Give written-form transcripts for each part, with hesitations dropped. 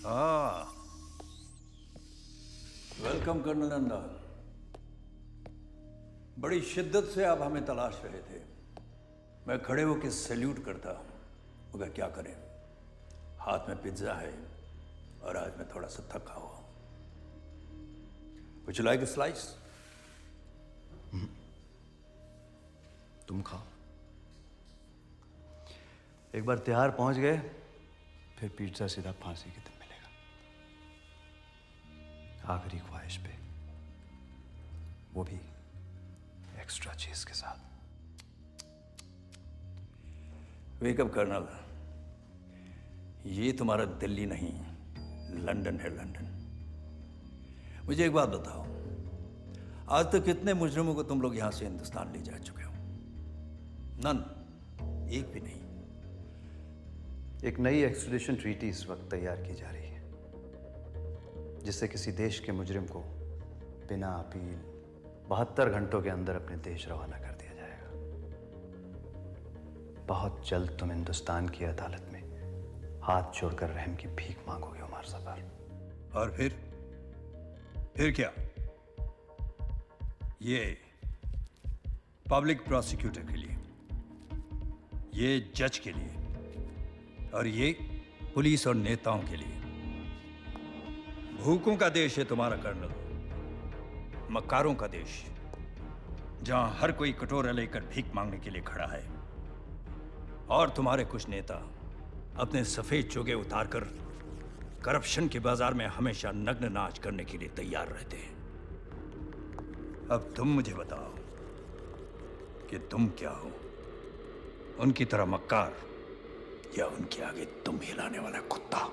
हाँ, welcome colonel Nanda. बड़ी शिद्दत से आप हमें तलाश रहे थे। मैं खड़े होकर सैल्यूट करता, मगर क्या करें, हाथ में पिज्जा है और आज मैं थोड़ा सा थका हुआ हूं। Would you like a slice? तुम खाओ। एक बार तिहाड़ पहुंच गए फिर पिज्जा सीधा फांसी के दिन मिलेगा। आखिरी ख्वाहिश पे, वो भी एक्स्ट्रा चीज के साथ। वेक अप कर्नल, ये तुम्हारा दिल्ली नहीं, लंदन है, लंदन। मुझे एक बात बताओ, आज तक कितने मुजरिमों को तुम लोग यहां से हिंदुस्तान ले जा चुके हो? नन, एक भी नहीं। एक नई एक्सट्रेडिशन ट्रीटी इस वक्त तैयार की जा रही है, जिससे किसी देश के मुजरिम को बिना अपील 72 घंटों के अंदर अपने देश रवाना कर दिया जाएगा। बहुत जल्द तुम हिंदुस्तान की अदालत में हाथ जोड़कर रहम की भीख मांगोगे उमर सफर। और फिर क्या? ये पब्लिक प्रोसिक्यूटर के लिए, ये जज के लिए, और ये पुलिस और नेताओं के लिए। भूखों का देश है तुम्हारा कर्नल, मक्कारों का देश, जहां हर कोई कटोरा लेकर भीख मांगने के लिए खड़ा है। और तुम्हारे कुछ नेता अपने सफेद चोगे उतारकर करप्शन के बाजार में हमेशा नग्न नाच करने के लिए तैयार रहते हैं। अब तुम मुझे बताओ कि तुम क्या हो, उनकी तरह मक्कार या उनके आगे तुम हिलाने वाला कुत्ता?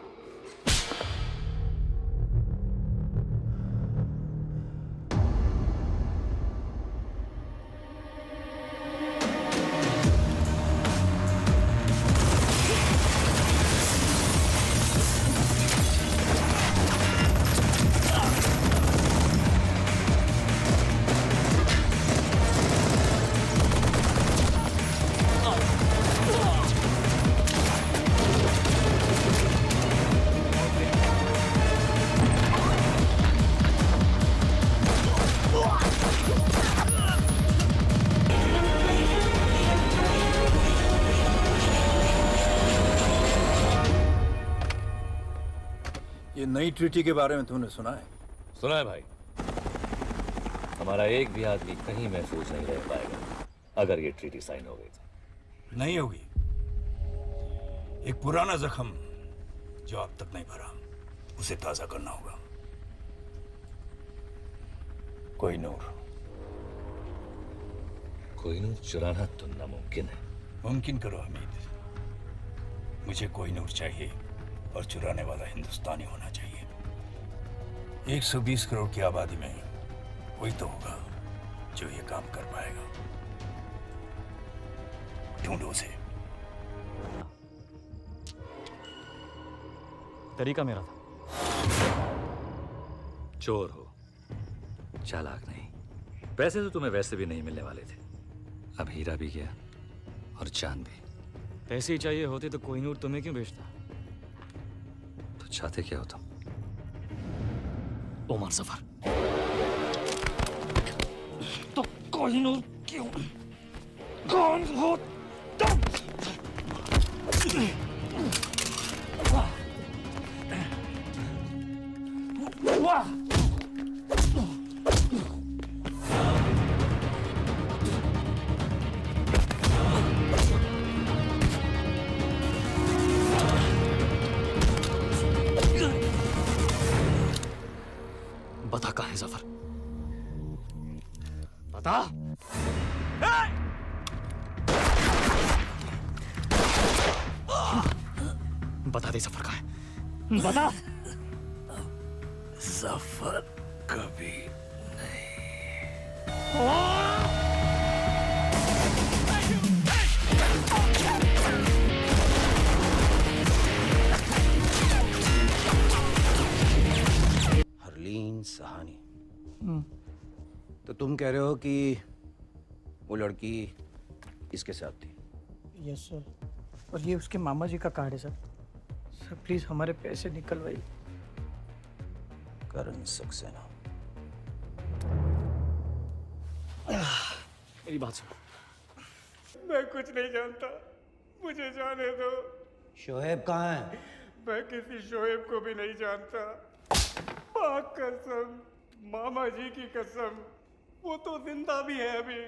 ये नई ट्रीटी के बारे में तुमने सुना है? सुना है भाई। हमारा एक भी आदमी कहीं महफूज नहीं रह पाएगा अगर ये ट्रीटी साइन हो गई तो। नहीं होगी। एक पुराना जख्म जो अब तक नहीं भरा, उसे ताजा करना होगा। कोहिनूर। कोहिनूर चुराना तो नामुमकिन है। मुमकिन करो हमीद। मुझे कोहिनूर चाहिए और चुराने वाला हिंदुस्तानी होना चाहिए। 120 करोड़ की आबादी में कोई तो होगा जो ये काम कर पाएगा। ढूंढो उसे। तरीका मेरा था। चोर हो, चालाक नहीं। पैसे तो तुम्हें वैसे भी नहीं मिलने वाले थे। अब हीरा भी गया और चांद भी। पैसे ही चाहिए होते तो कोहिनूर तुम्हें क्यों बेचता? तो चाहते क्या हो तुम? उमर सफर। तो कोहिनूर क्यों? कौन हो तुम? वाह! बता कहाँ है जफर? बता। बता दे जफर कहाँ है? बता। जफर कभी हरलीन सहानी। तो तुम कह रहे हो कि वो लड़की इसके साथ थी? यस सर, और ये उसके मामा जी का कार्ड है सर। सर प्लीज हमारे पैसे निकलवाइए। करण सक्सेना। मेरी बात सुनो। मैं कुछ नहीं जानता, मुझे जाने दो। शोएब कहाँ है? मैं किसी शोएब को भी नहीं जानता। माँ कसम, मामा जी की कसम, वो तो जिंदा भी है अभी।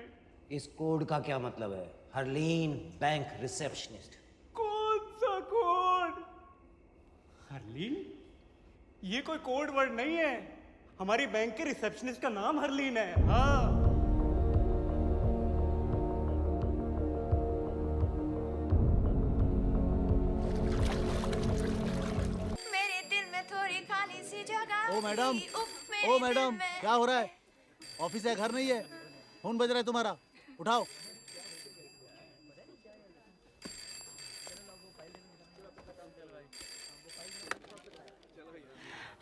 इस कोड का क्या मतलब है? Harleen bank receptionist. कौन सा कोड? हरलीन? ये कोई कोड वर्ड नहीं है। हमारी बैंक के रिसेप्शनिस्ट का नाम हरलीन है। हाँ। मेरे दिल में थोड़ी खाली सी जगह। ओ मैडम, ओ मैडम, क्या हो रहा है? ऑफिस है, घर नहीं है? फोन बज रहा है तुम्हारा, उठाओ।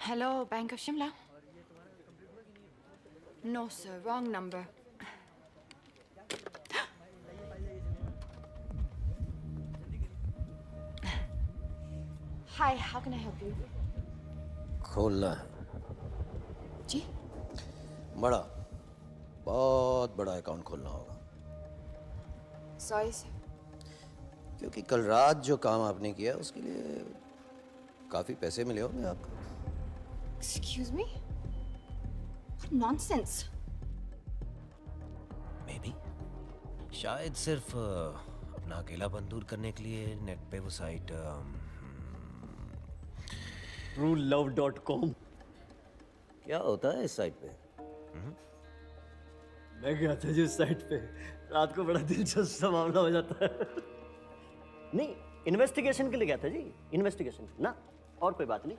Hello, Bank of Shimla. No, sir, wrong number. Hi, how can I help you? खोलना है जी? बड़ा, बहुत बड़ा अकाउंट खोलना होगा। Sorry, sir. क्योंकि कल रात जो काम आपने किया उसके लिए काफी पैसे मिले होंगे आपको। Excuse me? What nonsense. Maybe. शायद सिर्फ अपना अकेलापन दूर करने के लिए नेट पे वो साइट truelove.com। क्या होता है इस साइट पे? मैं गया था जिस साइट पे, रात को बड़ा दिलचस्प सा मामला हो जाता है। नहीं, इन्वेस्टिगेशन के लिए गया था जी, इन्वेस्टिगेशन ना, और कोई बात नहीं।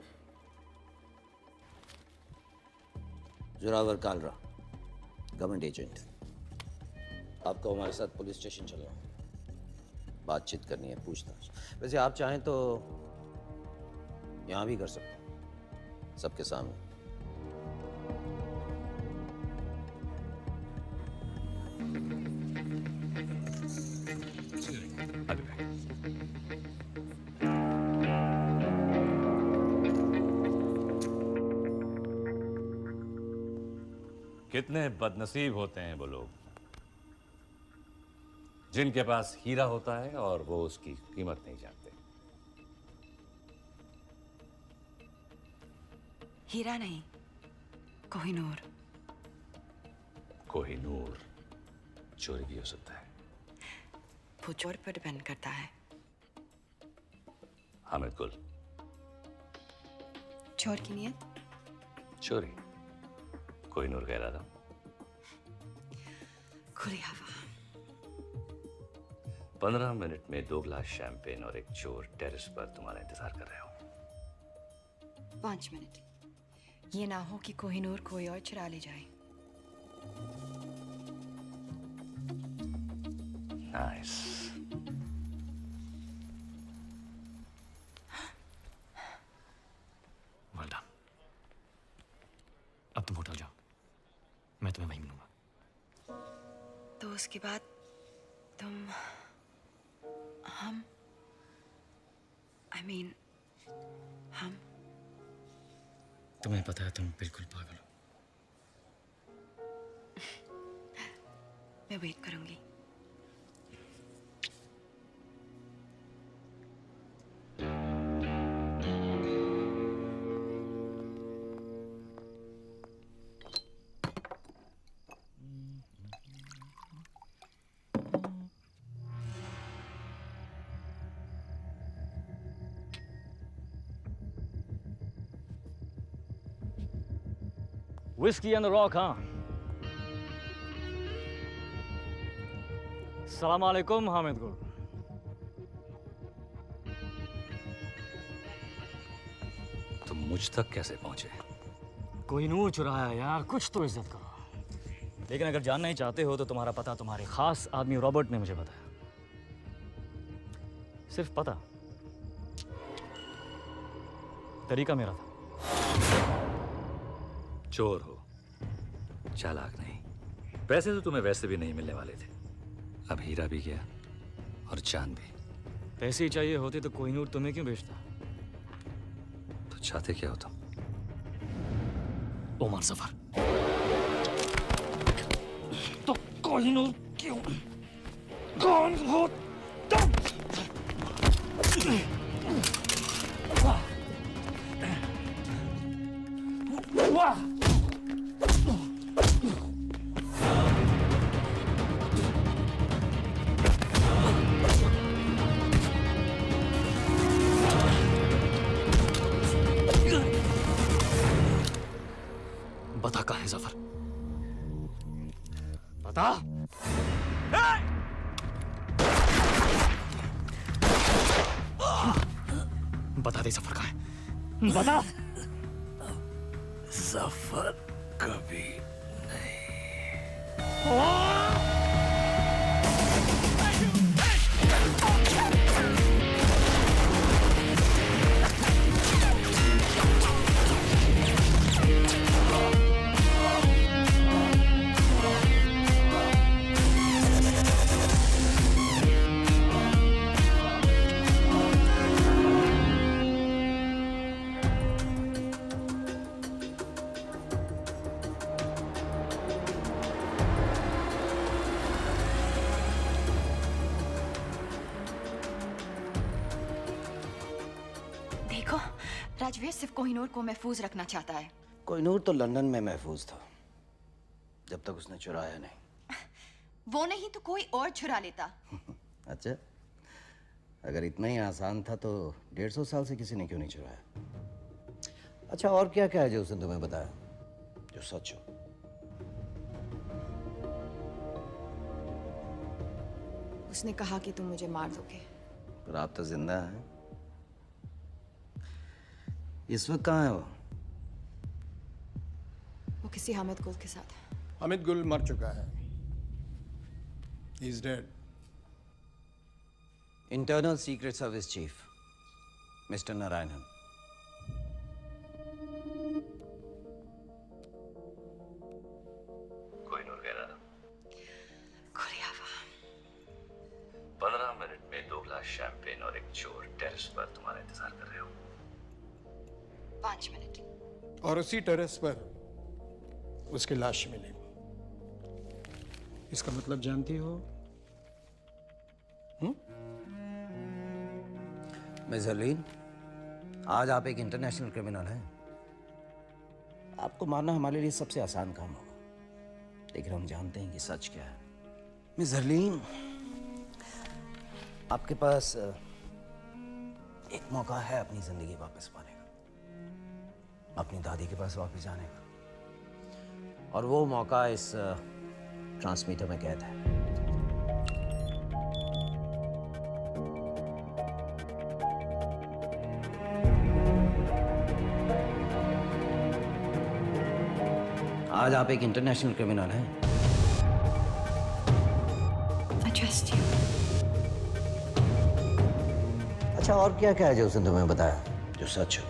Zorawar Kalra, government agent. आपको हमारे साथ पुलिस स्टेशन चलो, बातचीत करनी है, पूछताछ। वैसे आप चाहें तो यहाँ भी कर सकते हैं, सबके सामने। कितने बदनसीब होते हैं वो लोग जिनके पास हीरा होता है और वो उसकी कीमत नहीं जानते। हीरा नहीं, कोहिनूर। कोहिनूर चोरी भी हो सकता है। वो चोर पर डिपेंड करता है। हामिद गुल, चोर की नियत? चोरी, कोहिनूर कह रहा था। खुली हवा। 15 मिनट में 2 गिलास शैंपेन और एक चोर टेरेस पर तुम्हारा इंतजार कर रहे हो। 5 मिनट। ये ना हो कि कोहिनूर कोई और चुरा ले जाए। नाइस। Well done. अब तुम होटल जाओ, मैं तुम्हें वहीं मिलूंगा। तो उसके बाद तुम हम हम तुम्हें पता है तुम बिल्कुल पागल हो। मैं वेट करूंगी। Whiskey on the rock, हाँ? सलाम अलैकुम हामिद गुल। तुम मुझ तक कैसे पहुंचे? कोहिनूर चुराया यार, कुछ तो इज्जत करो। लेकिन अगर जानना ही चाहते हो तो तुम्हारा पता तुम्हारे खास आदमी रॉबर्ट ने मुझे बताया। सिर्फ पता, तरीका मेरा था। चोर हो, चालाक नहीं। पैसे तो तुम्हें वैसे भी नहीं मिलने वाले थे। अब हीरा भी गया और चांद भी। पैसे ही चाहिए होते तो कोहिनूर तुम्हें क्यों बेचता? तो चाहते क्या हो तुम? ओमर जफर। तो कोहिनूर क्यों? कौन हो तुम? वाह! बता कहाँ है जफर? बता। बता दे जफर कहाँ है? बता। जफर कभी देखो, राजवीर सिर्फ कोहिनूर को महफूज रखना चाहता है। कोहिनूर तो लंदन में महफूज था जब तक उसने चुराया नहीं। वो नहीं तो कोई और चुरा लेता। अच्छा, अगर इतना ही आसान था तो 150 साल से किसी ने क्यों नहीं चुराया? अच्छा, और क्या क्या है जो उसने तुम्हें बताया जो सच हो? उसने कहा कि तुम मुझे मार दोगे। पर आप तो जिंदा हैं। इस वक्त कहाँ है वो? वो किसी हामिद गुल के साथ है। हामिद गुल मर चुका है। He is dead. Internal secret service chief mister Narayanan. Kohinoor कह रहा था। खुरियावा। 15 मिनट में 2 ग्लास शैंपेन और एक चोर टेरेस पर तुम्हारा इंतजार कर रहे हो। 5 मिनट। और उसी टेरेस पर उसकी लाश मिली। इसका मतलब जानती हो? मिस हरलीन, आज आप एक इंटरनेशनल क्रिमिनल हैं। आपको मारना हमारे लिए सबसे आसान काम होगा, लेकिन हम जानते हैं कि सच क्या है। मिस हरलीन, आपके पास एक मौका है अपनी जिंदगी वापस पाने का, अपनी दादी के पास वापस जाने का, और वो मौका इस ट्रांसमीटर में कैद है। आज आप एक इंटरनेशनल क्रिमिनल हैं। I trust you. अच्छा, और क्या क्या है जो उसने तुम्हें बताया जो सच हो?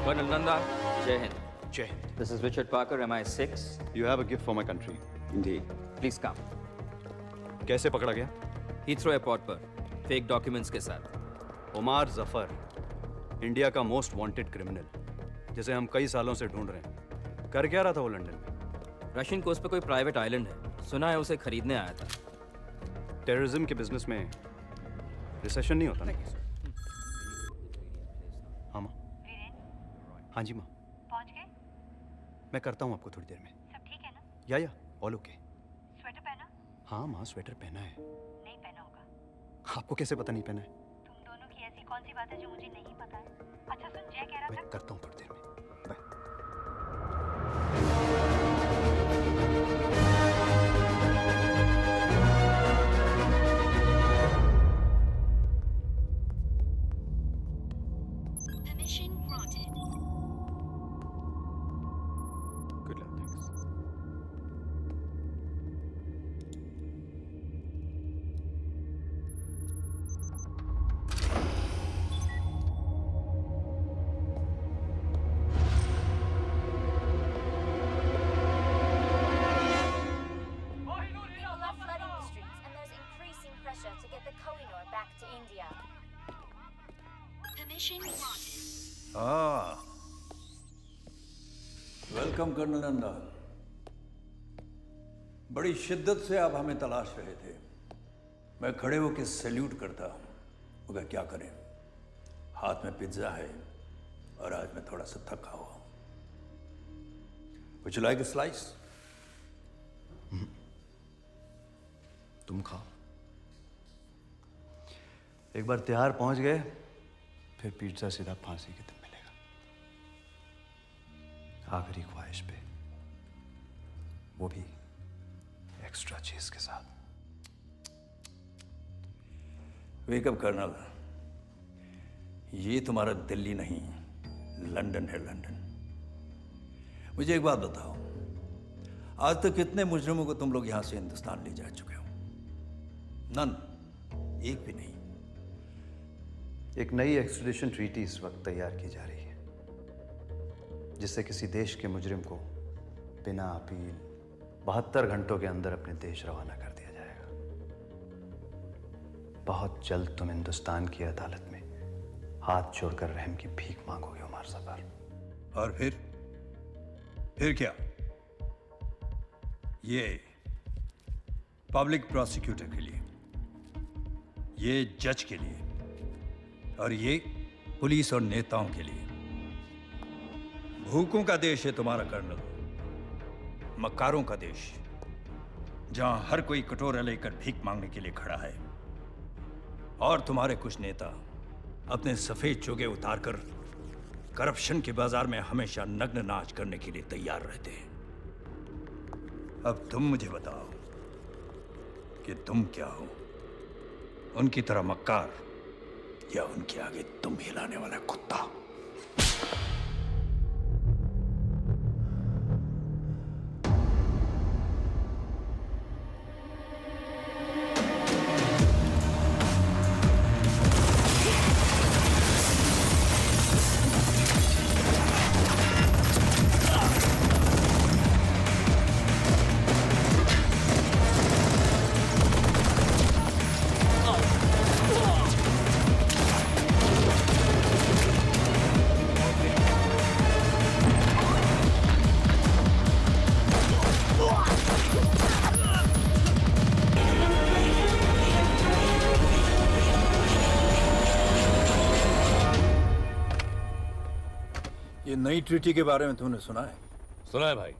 Colonel Nanda, Jai Hind. जय Hind. This is Richard Parker, MI6. You have a gift for my country. Indeed. Please come. कैसे पकड़ा गया? Heathrow Airport पर फेक डॉक्यूमेंट्स के साथ। उमर जफर, इंडिया का मोस्ट वांटेड क्रिमिनल, जिसे हम कई सालों से ढूंढ रहे हैं। कर क्या रहा था वो लंदन में? रशियन कोस्ट पे कोई प्राइवेट आइलैंड है, सुना है उसे खरीदने आया था। टेररिज्म के बिजनेस में रिसेशन नहीं होता ना? हाँ माँ। हाँ जी माँ। पहुंच गए? मैं करता हूँ आपको थोड़ी देर में। सब ठीक है ना? या ऑल ओके। स्वेटर पहना? हाँ माँ, स्वेटर पहना है। नहीं पहना होगा। आपको कैसे पता नहीं पहना है? तुम दोनों की ऐसी कौन सी बात है जो मुझे नहीं पता है? अच्छा सुन, जय कह रहा था। मैं करता हूँ थोड़ी देर में। Bye. to India. Permission granted. हाँ, वेलकम कर्नल नंदा। बड़ी शिद्दत से आप हमें तलाश रहे थे। मैं खड़े होकर सैल्यूट करता, मगर क्या करें, हाथ में पिज्जा है और आज मैं थोड़ा सा थका हुआ हूं। Would you like a slice? तुम खाओ। एक बार तिहाड़ पहुंच गए, फिर पिज्जा सीधा फांसी के दिन मिलेगा। आखिरी ख्वाहिश पे, वो भी एक्स्ट्रा चीज के साथ। वेकअप कर्नल, ये तुम्हारा दिल्ली नहीं, लंदन है, लंदन। मुझे एक बात बताओ, आज तक कितने मुजरिमों को तुम लोग यहां से हिंदुस्तान ले जा चुके हो? नन, एक भी नहीं। एक नई एक्सट्रेडिशन ट्रीटी इस वक्त तैयार की जा रही है, जिससे किसी देश के मुजरिम को बिना अपील 72 घंटों के अंदर अपने देश रवाना कर दिया जाएगा। बहुत जल्द तुम हिंदुस्तान की अदालत में हाथ जोड़कर रहम की भीख मांगोगे उमर सफर। और फिर क्या? ये पब्लिक प्रोसिक्यूटर के लिए, ये जज के लिए, और ये पुलिस और नेताओं के लिए। भूखों का देश है तुम्हारा कर्नल, मक्कारों का देश, जहां हर कोई कटोरा लेकर भीख मांगने के लिए खड़ा है। और तुम्हारे कुछ नेता अपने सफेद चोगे उतारकर करप्शन के बाजार में हमेशा नग्न नाच करने के लिए तैयार रहते हैं। अब तुम मुझे बताओ कि तुम क्या हो, उनकी तरह मक्कार या उनके आगे तुम हिलाने वाला कुत्ता? ये नई ट्रीटी के बारे में तुमने सुना है? सुना है भाई।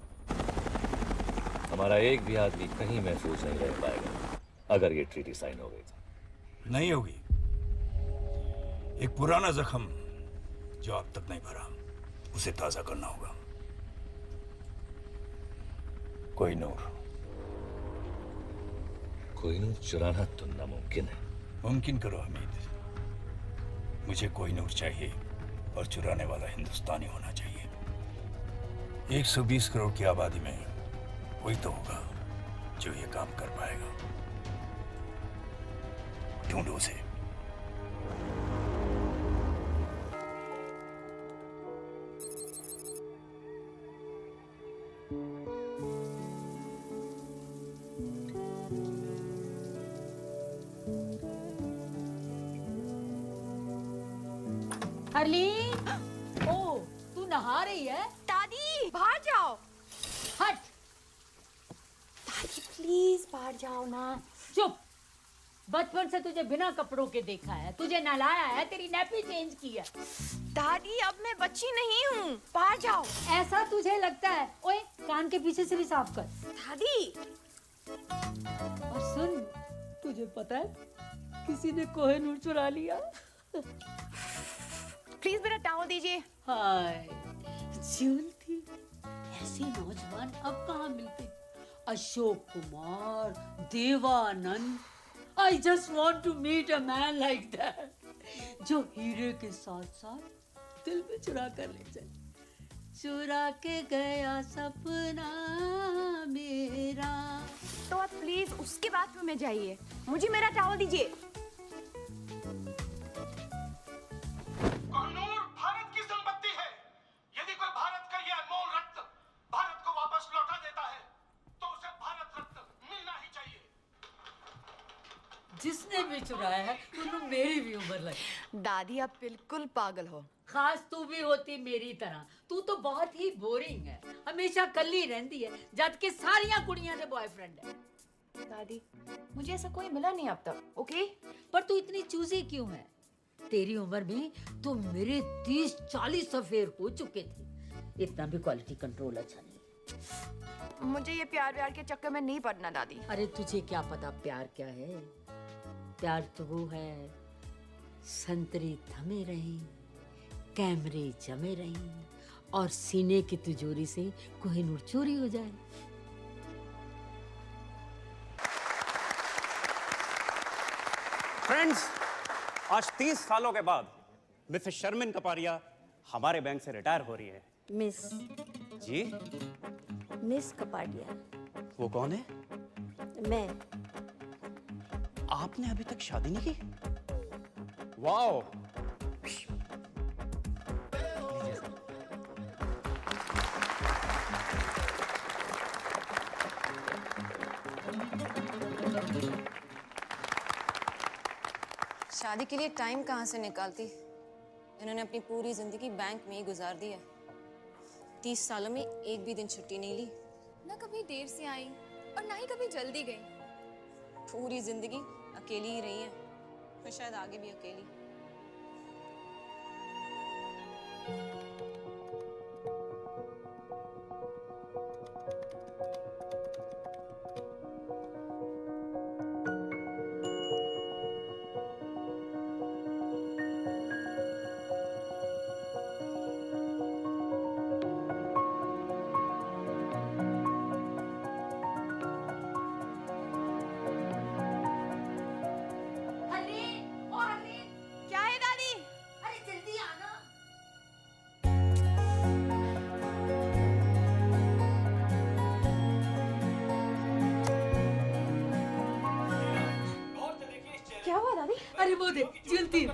हमारा एक भी आदमी कहीं महफूज नहीं रह पाएगा अगर ये ट्रीटी साइन हो गई तो। नहीं होगी। एक पुराना जख्म जो अब तक नहीं भरा, उसे ताजा करना होगा। कोहिनूर चुराना तो नामुमकिन है। मुमकिन करो हमीद। मुझे कोहिनूर चाहिए और चुराने वाला हिंदुस्तानी होना चाहिए। 120 करोड़ की आबादी में कोई तो होगा जो ये काम कर पाएगा। ढूंढो उसे। हरलीन, ओ, तू नहा रही है? दादी बाहर जाओ। हट। दादी प्लीज बाहर जाओ ना। चुप। बचपन से तुझे बिना कपड़ों के देखा है, तुझे नहलाया है, तेरी नैपी चेंज की है। दादी अब मैं बच्ची नहीं हूँ, बाहर जाओ। ऐसा तुझे लगता है? ओए, कान के पीछे से भी साफ कर। दादी। और सुन, तुझे पता है किसी ने कोहिनूर चुरा लिया। प्लीज मेरा टावल दीजिए। हाय, ज्वेलरी। ऐसे नौजवान अब कहाँ मिलते? Ashok Kumar, Devanand. I just want to meet a man like that, जो हीरे के साथ साथ दिल में चुरा कर ले जाए। चुरा के गया सपना मेरा। तो आप प्लीज उसके बाथरूम में जाइए, मुझे मेरा टावल दीजिए। कोहिनूर भारत की संपत्ति है। यदि कोई भारत का ये अनमोल रत्न भारत को वापस लौटा देता है तो उसे भारत रत्न मिलना ही चाहिए। जिसने भी चुराया है सुनो मेरी भी उम्र लगी। दादी आप बिल्कुल पागल हो। खास तू भी होती मेरी तरह। तू तो बहुत ही बोरिंग है, हमेशा कल्ली रहती है, जबकि सारियां कुड़ियां दे बॉयफ्रेंड है। दादी मुझे ऐसा कोई मिला नहीं अब तक, ओके? पर तू इतनी चूजी क्यों है? तेरी उम्र में तो मेरे 30-40 अफेयर हो चुके थे। इतना भी क्वालिटी कंट्रोल अच्छा नहीं। मुझे ये प्यार व्यार के चक्कर में नहीं पड़ना दादी। अरे तुझे क्या पता प्यार क्या है? प्यार तो वो है, संतरी थमे रही, कैमरे जमे रही और सीने की तिजोरी से कोहिनूर चोरी हो जाए। फ्रेंड्स, आज 30 सालों के बाद मिसेस शर्मिन कपारिया हमारे बैंक से रिटायर हो रही है। मिस जी? मिस कपाडिया। वो कौन है? मैं। आपने अभी तक शादी नहीं की? वाओ! शादी के लिए टाइम कहाँ से निकालती? इन्होंने अपनी पूरी जिंदगी बैंक में ही गुजार दी है। 30 सालों में एक भी दिन छुट्टी नहीं ली। ना कभी देर से आई और ना ही कभी जल्दी गई। पूरी जिंदगी अकेली ही रही है और शायद आगे भी अकेली। क्या है दादी? अरे जल्दी आना। क्या हुआ दादी? अरे वो देख जल्दी।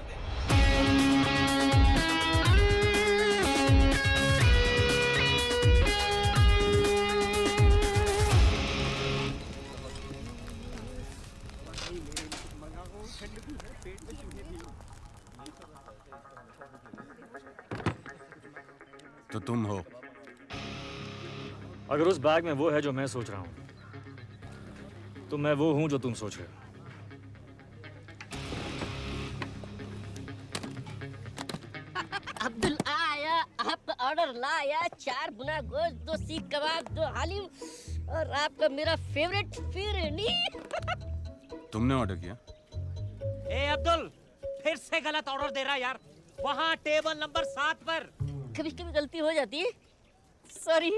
तो तुम हो? अगर उस बैग में वो है जो मैं सोच रहा हूं, तो मैं वो हूं जो तुम सोच रहे हो। अब्दुल आया, आपका ऑर्डर लाया, 4 गुना गोश्त, 2 सीख कबाब, 2 हाली और आपका मेरा फेवरेट फिरनी। तुमने ऑर्डर किया? ए अब्दुल, फिर से गलत ऑर्डर दे रहा यार। वहाँ टेबल नंबर 7 पर। कभी कभी गलती हो जाती है, सॉरी।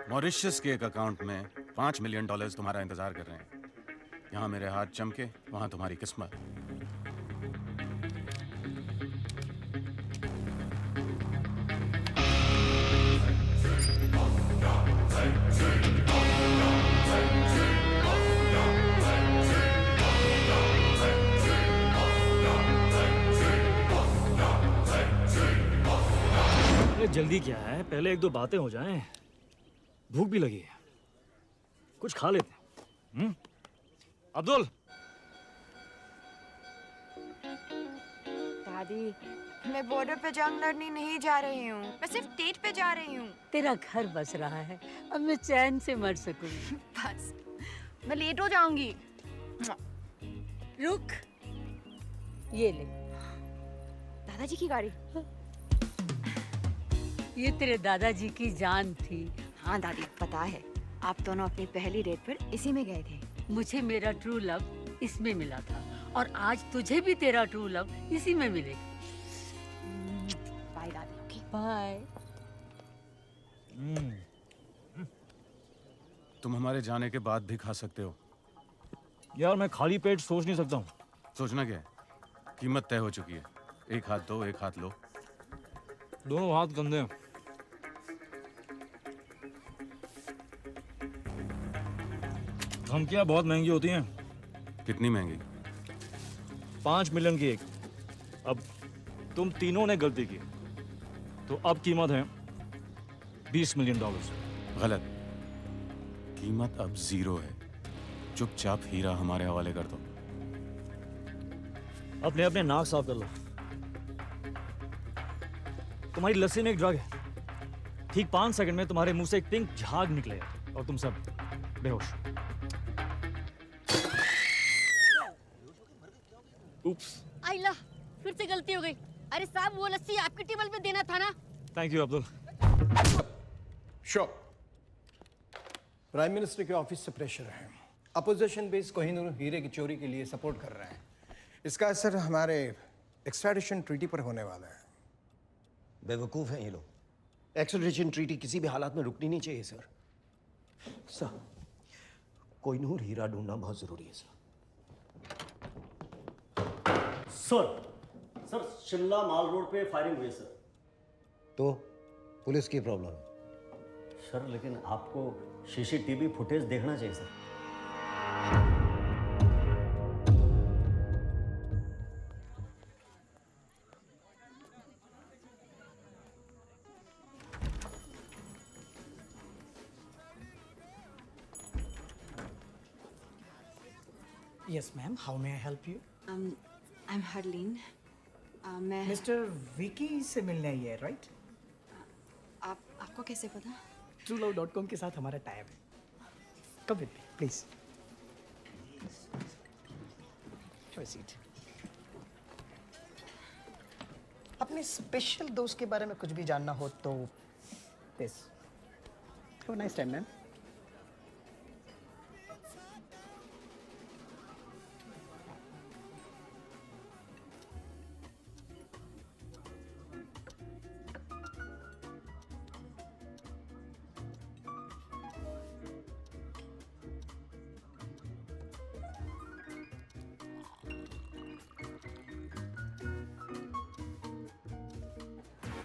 मॉरिशस के एक अकाउंट में $5 मिलियन तुम्हारा इंतजार कर रहे हैं। यहाँ मेरे हाथ चमके, वहाँ तुम्हारी किस्मत। जल्दी क्या है, पहले 1-2 बातें हो जाएं। भूख भी लगी है, कुछ खा लेते हैं। अब्दुल। दादी मैं बॉर्डर पे जंग लड़ने नहीं जा रही हूँ, मैं सिर्फ डेट पे जा रही हूँ। तेरा घर बस रहा है, अब मैं चैन से मर सकूं। बस मैं लेट हो जाऊंगी। रुक, ये ले। दादाजी की गाड़ी। ये तेरे दादाजी की जान थी। हाँ दादी पता है, आप दोनों अपनी पहली डेट पर इसी में गए थे। मुझे मेरा ट्रू लव इसमें मिला था और आज तुझे भी तेरा ट्रू लव इसी में मिलेगा। बाय दादी। Okay bye. तुम हमारे जाने के बाद भी खा सकते हो। यार मैं खाली पेट सोच नहीं सकता हूँ। सोचना क्या है? कीमत तय हो चुकी है। एक हाथ दो, एक हाथ लो। दोनों हाथ गंदे हैं। धमकियाँ बहुत महंगी होती हैं। कितनी महंगी? 5 मिलियन की एक। अब तुम तीनों ने गलती की, तो अब कीमत है $20 मिलियन। गलत। कीमत अब 0 है। चुपचाप हीरा हमारे हवाले कर दो। अपने अपने नाक साफ कर लो। तुम्हारी लस्सी में एक ड्रग है, ठीक 5 सेकंड में तुम्हारे मुंह से एक पिंक झाग निकलेगा और तुम सब बेहोश। उप्स। आइला, फिर से गलती हो गई। अरे साहब, वो लस्सी आपके टेबल पे देना था ना। Thank you Abdul. Sure. Prime minister के ऑफिस से प्रेशर है। अपोजिशन बेस कोहिनूर हीरे की चोरी के लिए सपोर्ट कर रहे हैं। इसका असर हमारे एक्सट्रैडिशन ट्रीटी पर होने वाला है। बेवकूफ़ हैं ये लोग। एक्सट्रैडिशन ट्रीटी किसी भी हालात में रुकनी नहीं चाहिए सर। सर, कोहिनूर हीरा ढूंढना बहुत ज़रूरी है सर। सर, शिमला माल रोड पे फायरिंग हुई सर। तो पुलिस की प्रॉब्लम है सर, लेकिन आपको सीसीटीवी फुटेज देखना चाहिए sir. Yes, ma'am. How may I help you? I'm Harleen. मैं Mr. विकी से मिलने आई है, right? आपको कैसे पता? TrueLove.com के साथ हमारा टाइप है। Come with me, please. Have a seat. अपने स्पेशल दोस्त के बारे में कुछ भी जानना हो तो this. Have a nice time, ma'am.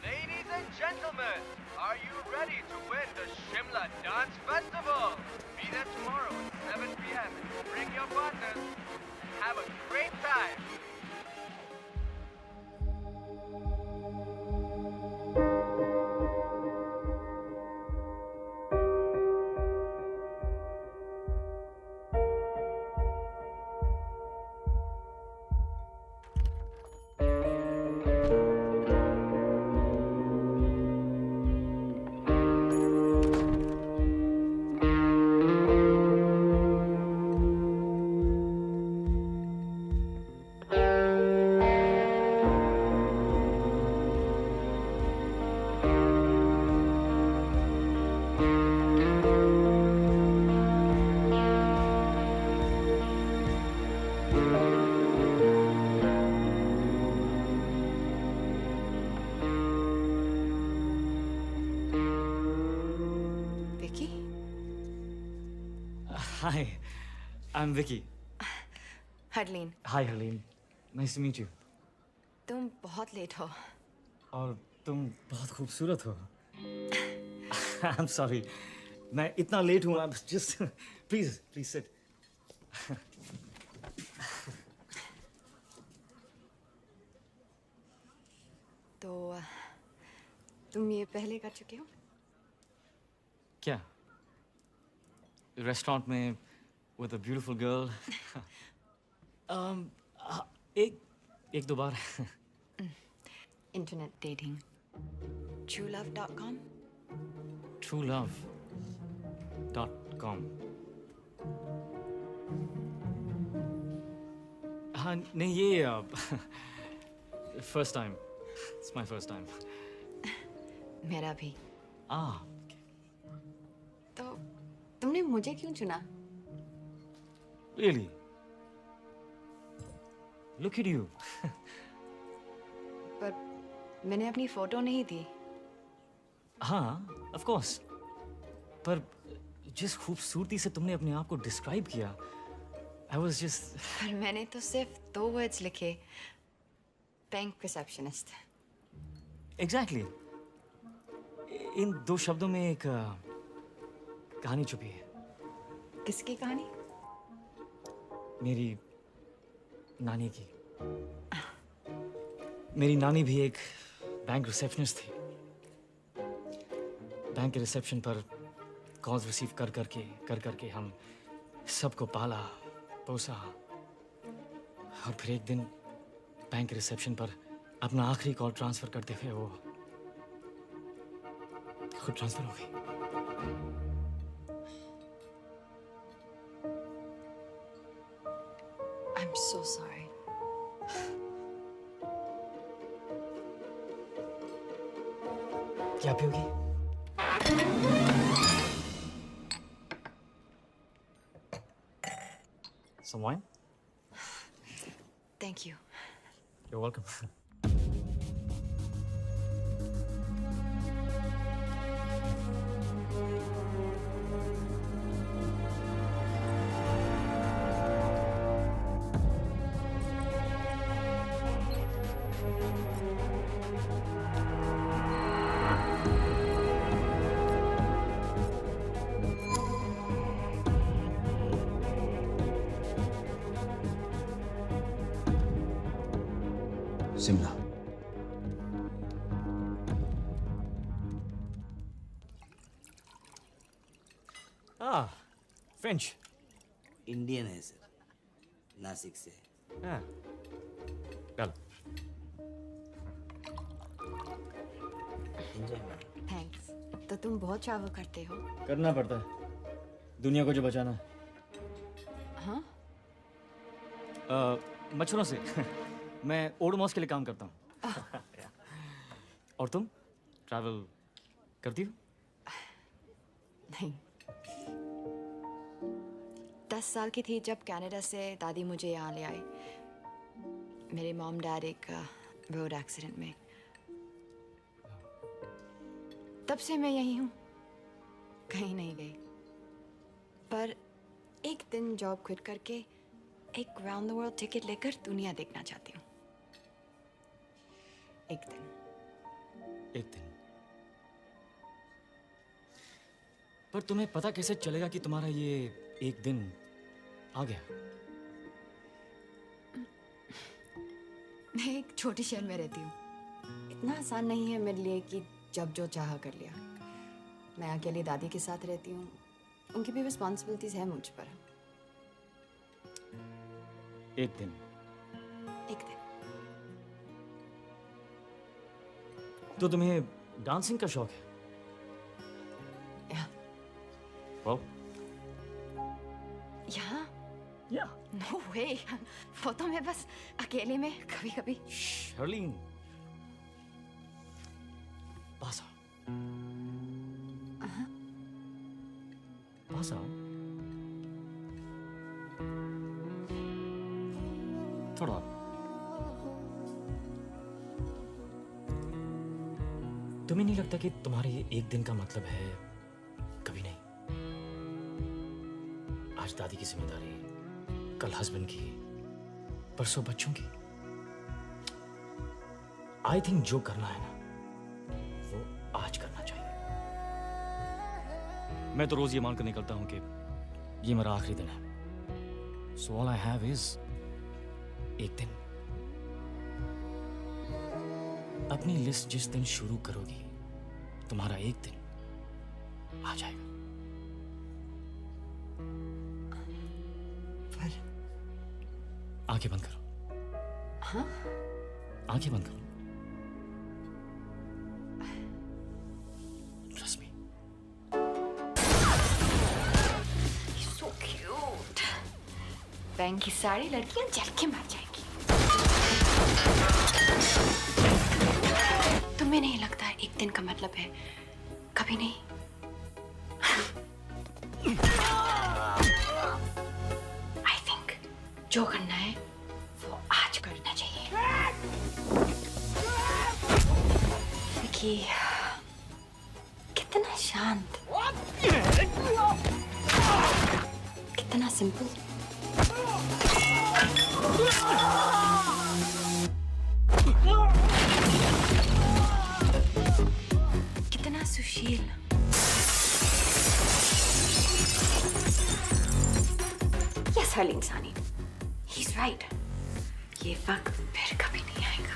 Ladies and gentlemen, are you ready to win the Shimla Dance Festival? Be there tomorrow at 7 p.m. Bring your partners and have a great time. Hi, I'm Vicky. Harleen. Hi, Harleen. Nice to meet you. तुम बहुत late हो। और तुम बहुत खूबसूरत हो। I'm sorry. मैं इतना लेट हूँ। I'm just please sit. तो तुम ये पहले कर चुके हो? क्या? रेस्टोरेंट में with a beautiful girl. एक दो बार. Internet dating. TrueLove.com. TrueLove.com. हाँ नहीं ये first time. It's my first time. मेरा भी। तो तुमने मुझे क्यों चुना? Really? Look at you. पर मैंने अपनी फोटो नहीं दी। हाँ, of course. पर जिस खूबसूरती से तुमने अपने आप को डिस्क्राइब किया, I was just. पर मैंने तो सिर्फ 2 वर्ड्स लिखे, बैंक रिसेप्शनिस्ट। Exactly. इन 2 शब्दों में एक कहानी छुपी है। किसकी कहानी? मेरी नानी की। मेरी नानी भी एक बैंक रिसेप्शनिस्ट थी। बैंक के रिसेप्शन पर कॉल्स रिसीव कर करके हम सबको पाला पोसा, और फिर एक दिन बैंक के रिसेप्शन पर अपना आखिरी कॉल ट्रांसफर करते हुए वो खुद ट्रांसफर हो गई। I'm so sorry. क्या पियोगी? Some wine? Thank you. You're welcome. Shimla. French. Indian है सर, नासिक से। हाँ, चल। थैंक्स। तो तुम बहुत ट्रैवल करते हो? करना पड़ता है दुनिया को जो बचाना है। हाँ? मच्छरों से। मैं ओडोमॉस के लिए काम करता हूँ। और तुम ट्रैवल करती हो? नहीं। 10 साल की थी जब कनाडा से दादी मुझे यहाँ ले आई। मेरे मॉम डैड एक रोड एक्सीडेंट में। तब से मैं यहीं हूँ, कहीं नहीं गई। पर एक दिन जॉब क्विट करके एक राउंड द वर्ल्ड टिकट लेकर दुनिया देखना चाहती हूँ। एक दिन। पर तुम्हें पता कैसे चलेगा कि तुम्हारा ये एक दिन आ गया? मैं एक छोटे शहर में रहती हूँ। इतना आसान नहीं है मेरे लिए कि जब जो चाहा कर लिया। मैं अकेली दादी के साथ रहती हूँ, उनकी भी रिस्पॉन्सिबिलिटीज है मुझ पर। एक दिन। तो तुम्हें डांसिंग का शौक है? Well? यहाँ? Yeah. No way. वो तो मैं बस अकेले में कभी-कभी। Charlene. पास आओ। पास आओ। थोड़ा। तुम्हें नहीं लगता कि तुम्हारे ये एक दिन का मतलब है कभी नहीं? आज दादी की जिम्मेदारी, कल हस्बैंड की, परसों बच्चों की। आई थिंक जो करना है ना, वो आज करना चाहिए। मैं तो रोज ये मानकर निकलता हूं कि ये मेरा आखिरी दिन है। So all I have is एक दिन। अपनी लिस्ट जिस दिन शुरू करोगी, तुम्हारा एक दिन आ जाएगा। पर आंखें बंद करो। हाँ? आंखें बंद करो। Trust me. So cute. Bank की सारी लड़कियां जल के मर जाएंगी। तुम्हें नहीं लगता एक दिन का मतलब है कभी नहीं? I think जो करना है वो आज करना चाहिए। विकी कितना शांत, कितना सिंपल। कितना सुशील। यस हर्लीन सानी, he's right. ये वक्त फिर कभी नहीं आएगा।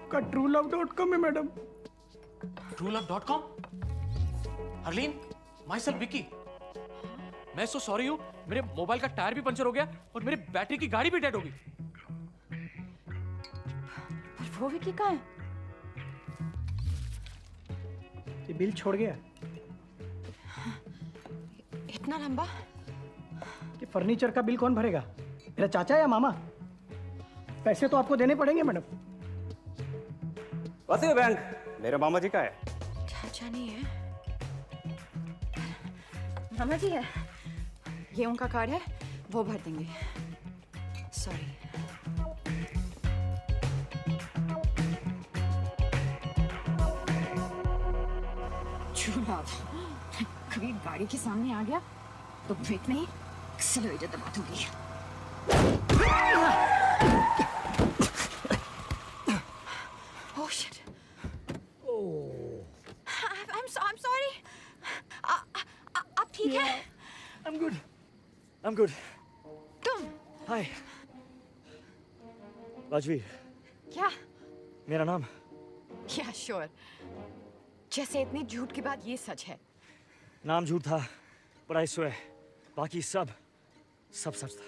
आपका truelove.com है madam. truelove.com? Harleen, my self Vicky. मैं सो सॉरी हूँ, मेरे मोबाइल का टायर भी पंचर हो गया और मेरी बैटरी की गाड़ी भी डेड हो गई। वो विकी कहाँ है? ये बिल छोड़ गया। इतना लंबा? ये फर्नीचर का बिल कौन भरेगा? मेरा चाचा या मामा? पैसे तो आपको देने पड़ेंगे मैडम। वैसे बैंक मेरे मामा जी का है। चाचा नहीं है, मामा जी है। ये उनका कार्ड है, वो भर देंगे। सॉरी। कभी गाड़ी के सामने आ गया तो ब्रेक नहीं, एक्सेलरेटर दबा दूंगी। Oh shit. I'm sorry. आप ठीक हैं? I'm good. I'm good. तुम? Hi. राजवीर, क्या? मेरा नाम? क्या श्योर? जैसे इतनी झूठ के बाद ये सच है। नाम झूठ था, पर आई स्वेयर बाकी सब सच था।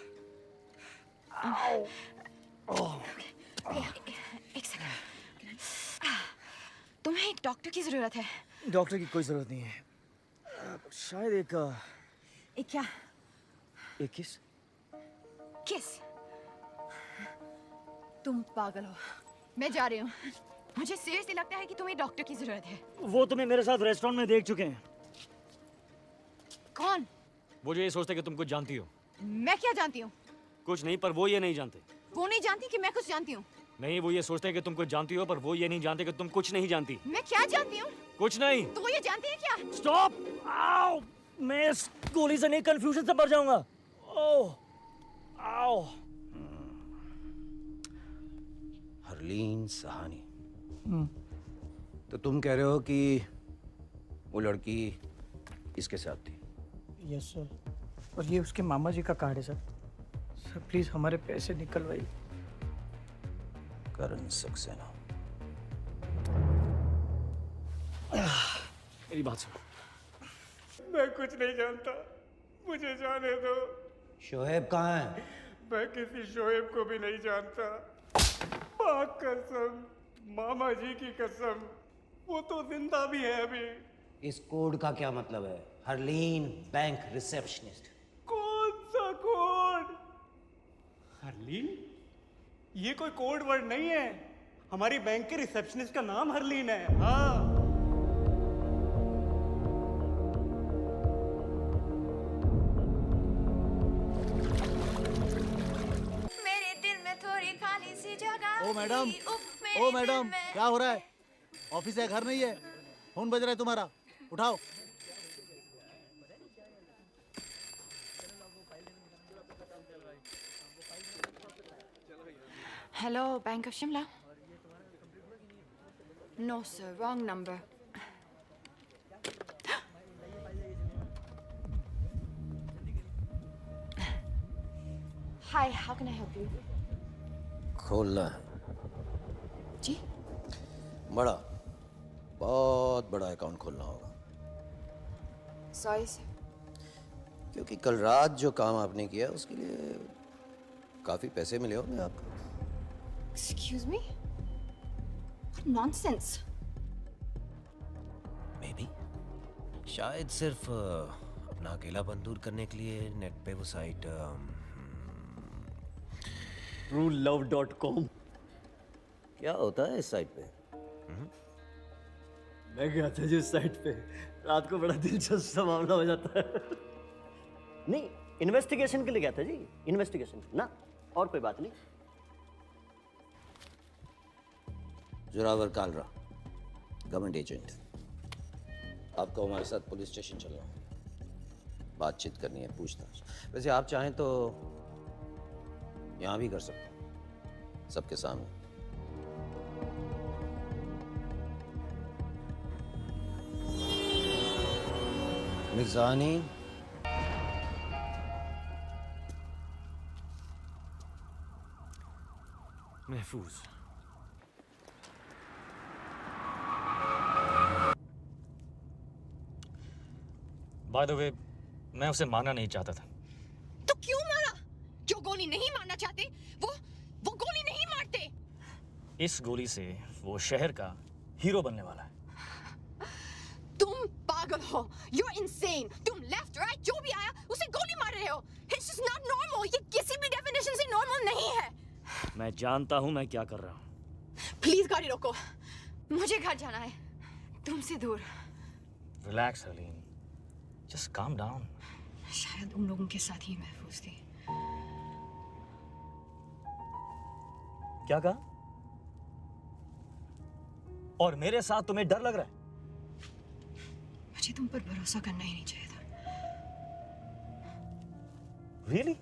एक सेकंड। तुम्हें एक डॉक्टर की जरूरत है। डॉक्टर की कोई जरूरत नहीं है। शायद एक क्या? एक किस? किस? तुम पागल हो। मैं जा रही हूँ। मुझे सीरियसली लगता है कि तुम्हें डॉक्टर की जरूरत है। वो तुम्हें मेरे साथ रेस्टोरेंट में देख चुके हैं। कौन? वो जो ये सोचते कि तुम कुछ जानती हो। मैं क्या जानती हूँ? कुछ नहीं, पर वो ये नहीं जानते। वो नहीं जानती कि मैं कुछ जानती हूँ। नहीं, वो ये सोचते हैं कि तुम कुछ जानती हो, पर वो ये नहीं जानते कि तुम कुछ नहीं जानती। मैं क्या जानती हूँ? कुछ नहीं। तो वो ये जानती है क्या? स्टॉप! आओ! मैं इस गोली से नहीं, कंफ्यूजन से मर जाऊंगा। ओह! आओ! हरलीन सहानी। तो तुम कह रहे हो कि वो लड़की इसके साथ थी? Yes sir. और ये उसके मामा जी का कार्ड है सर। सर प्लीज हमारे पैसे निकलवाइए। करण सक्सेना। मेरी बात सुनो। मैं कुछ नहीं जानता, मुझे जाने दो। शोएब कहाँ है? मैं किसी शोएब को भी नहीं जानता। पाक कसम, मामा जी की कसम, वो तो जिंदा भी है अभी। इस कोड का क्या मतलब है? Harleen bank receptionist. कौन सा कोड? हरलीन? ये कोई कोड वर्ड नहीं है। हमारी बैंक के रिसेप्शनिस्ट का नाम हरलीन है। हाँ। मेरे दिल में थोड़ी खाली सी जगह। ओ मैडम, क्या हो रहा है? ऑफिस है, घर नहीं है? फोन बज रहा है तुम्हारा, उठाओ। Hello, bank of Shimla. No sir, wrong number. Hi, how can I help you? खोलना है। जी? बड़ा, बहुत बड़ा अकाउंट खोलना होगा। Sorry sir. क्योंकि कल रात जो काम आपने किया उसके लिए काफी पैसे मिले होंगे आपको। Excuse me? What nonsense! Maybe. शायद सिर्फ अपना अकेलापन दूर करने के लिए नेट पे वो साइट truelove.com। क्या होता है इस साइट पे? मैं गया था जिस साइट पे, रात को बड़ा दिलचस्प सा मामला हो जाता है। नहीं, इन्वेस्टिगेशन के लिए गया था जी, इन्वेस्टिगेशन ना, और कोई बात नहीं। Zorawar Kalra, government agent. आपको हमारे साथ पुलिस स्टेशन चलना है, बातचीत करनी है, पूछताछ। वैसे आप चाहें तो यहाँ भी कर सकते हैं, सबके सामने। मिर्जानी, महफूज। बाय द वे, मैं उसे मारना नहीं चाहता था। तो क्यों मारा? जो गोली नहीं मारना चाहते वो गोली नहीं मारते। इस गोली से वो शहर का हीरो बनने वाला है। तुम पागल हो। You're insane. तुम लेफ्ट राइट जो भी आया उसे गोली मार रहे हो। It's just not normal. ये किसी भी डेफिनेशन से नॉर्मल नहीं है। मैं जानता हूँ मैं क्या कर रहा हूँ। प्लीज गाड़ी रोको, मुझे घर जाना है, तुमसे दूर। Relax Harleen, just calm down. शायद उन लोगों के साथ ही महफूज थी। क्या कहा? और मेरे साथ तुम्हें डर लग रहा है? मुझे तुम पर भरोसा करना ही नहीं चाहिए था। Really?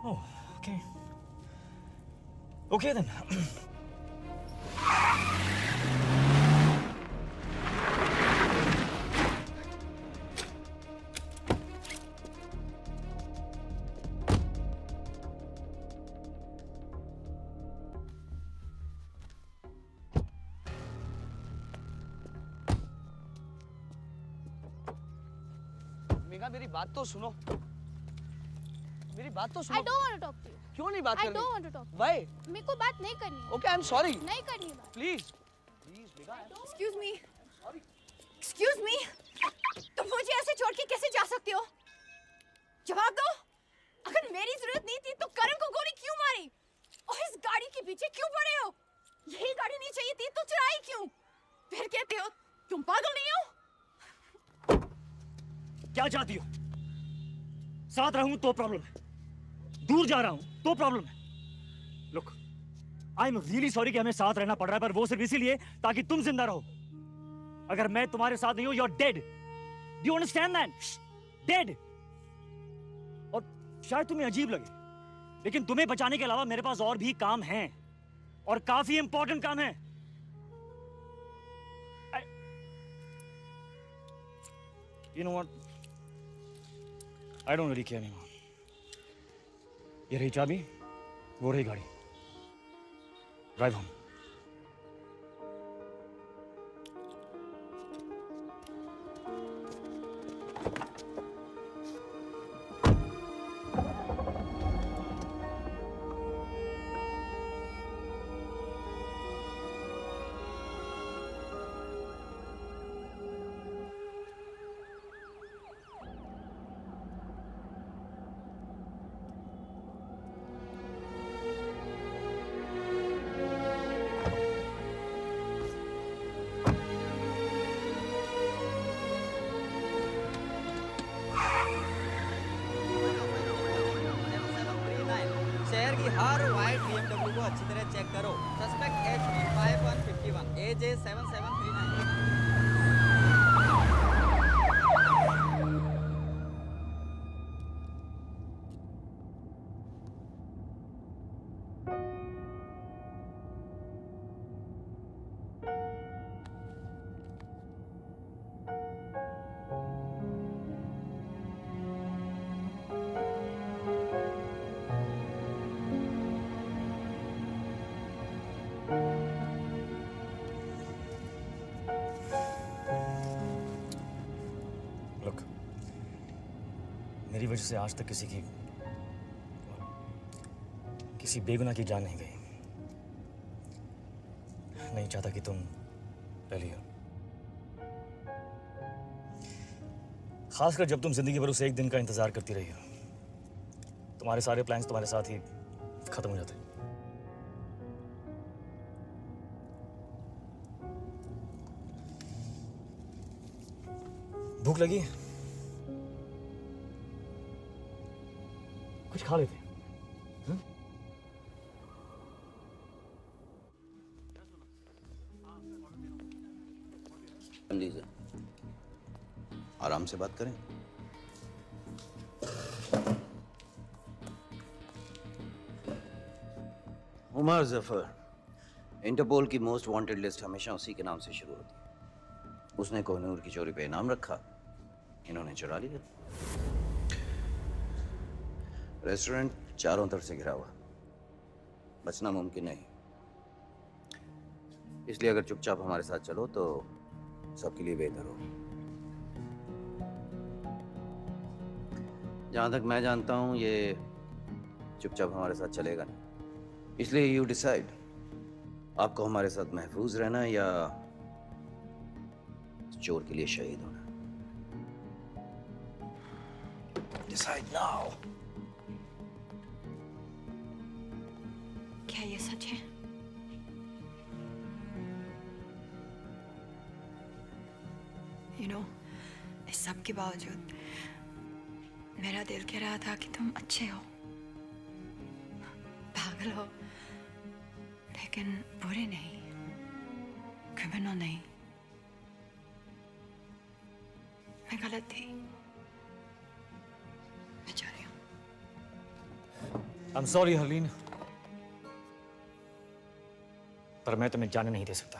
Oh, okay. Okay then. Megha, मेरी बात तो सुनो। मेरी बात तो सुनो। I don't want to talk to you. क्यों नहीं बात करनी? I don't want to talk. Why? मेरे को बात नहीं करनी है। Okay, I'm sorry. नहीं करनी है बात। Please. Please, Megha. Excuse me. Excuse me. तुम मुझे ऐसे छोड़ के कैसे जा सकते हो? जवाब दो। अगर मेरी जरूरत नहीं थी तो करण को गोली क्यों मारी? और इस गाड़ी के पीछे क्यों पड़े हो? यही गाड़ी नहीं चाहिए थी तो चुराई क्यों? फिर कहते हो तुम पागल नहीं हो? क्या चाहती हो? साथ रहूं तो प्रॉब्लम है, दूर जा रहा हूं तो प्रॉब्लम है। Look, I am really sorry कि हमें साथ रहना पड़ रहा है, पर वो सिर्फ इसीलिए ताकि तुम जिंदा रहो। अगर मैं तुम्हारे साथ नहीं हूं, you are dead. Do you understand that? Dead. और शायद तुम्हें अजीब लगे, लेकिन तुम्हें बचाने के अलावा मेरे पास और भी काम हैं, और काफी इंपॉर्टेंट काम है। You know what? I don't really care anymore. ये रही चाबी, वो रही गाड़ी। Drive home. शहर की हर वाइट BMW को अच्छी तरह चेक करो। Suspect HP 5151 AJ 7739। मेरी वजह से आज तक किसी बेगुनाह की जान नहीं गई। नहीं चाहता कि तुम पहली हो, खासकर जब तुम जिंदगी भर उस एक दिन का इंतजार करती रही हो। तुम्हारे सारे प्लान्स तुम्हारे साथ ही खत्म हो जाते। भूख लगी? कुछ खा लेते। लीजिए, आराम से बात करें। उमर जफर, इंटरपोल की मोस्ट वांटेड लिस्ट हमेशा उसी के नाम से शुरू होती है। उसने कोहिनूर की चोरी पे इनाम रखा, इन्होंने चुरा लिया। रेस्टोरेंट चारों तरफ से घिरा हुआ, बचना मुमकिन नहीं। इसलिए अगर चुपचाप हमारे साथ चलो तो सबके लिए बेहतर हो। जहां तक मैं जानता हूं ये चुपचाप हमारे साथ चलेगा नहीं, इसलिए यू डिसाइड, आपको हमारे साथ महफूज रहना है या चोर के लिए शहीद होना। Decide now. क्या ये सच है? You know, इस सब के बावजूद मेरा दिल कह रहा था कि तुम अच्छे हो, पागल हो, लेकिन बुरे नहीं, क्रिमिनल नहीं। मैं गलत थी, मैं जा रही हूँ। I'm sorry हरलीन, पर मैं तुम्हें जाने नहीं दे सकता।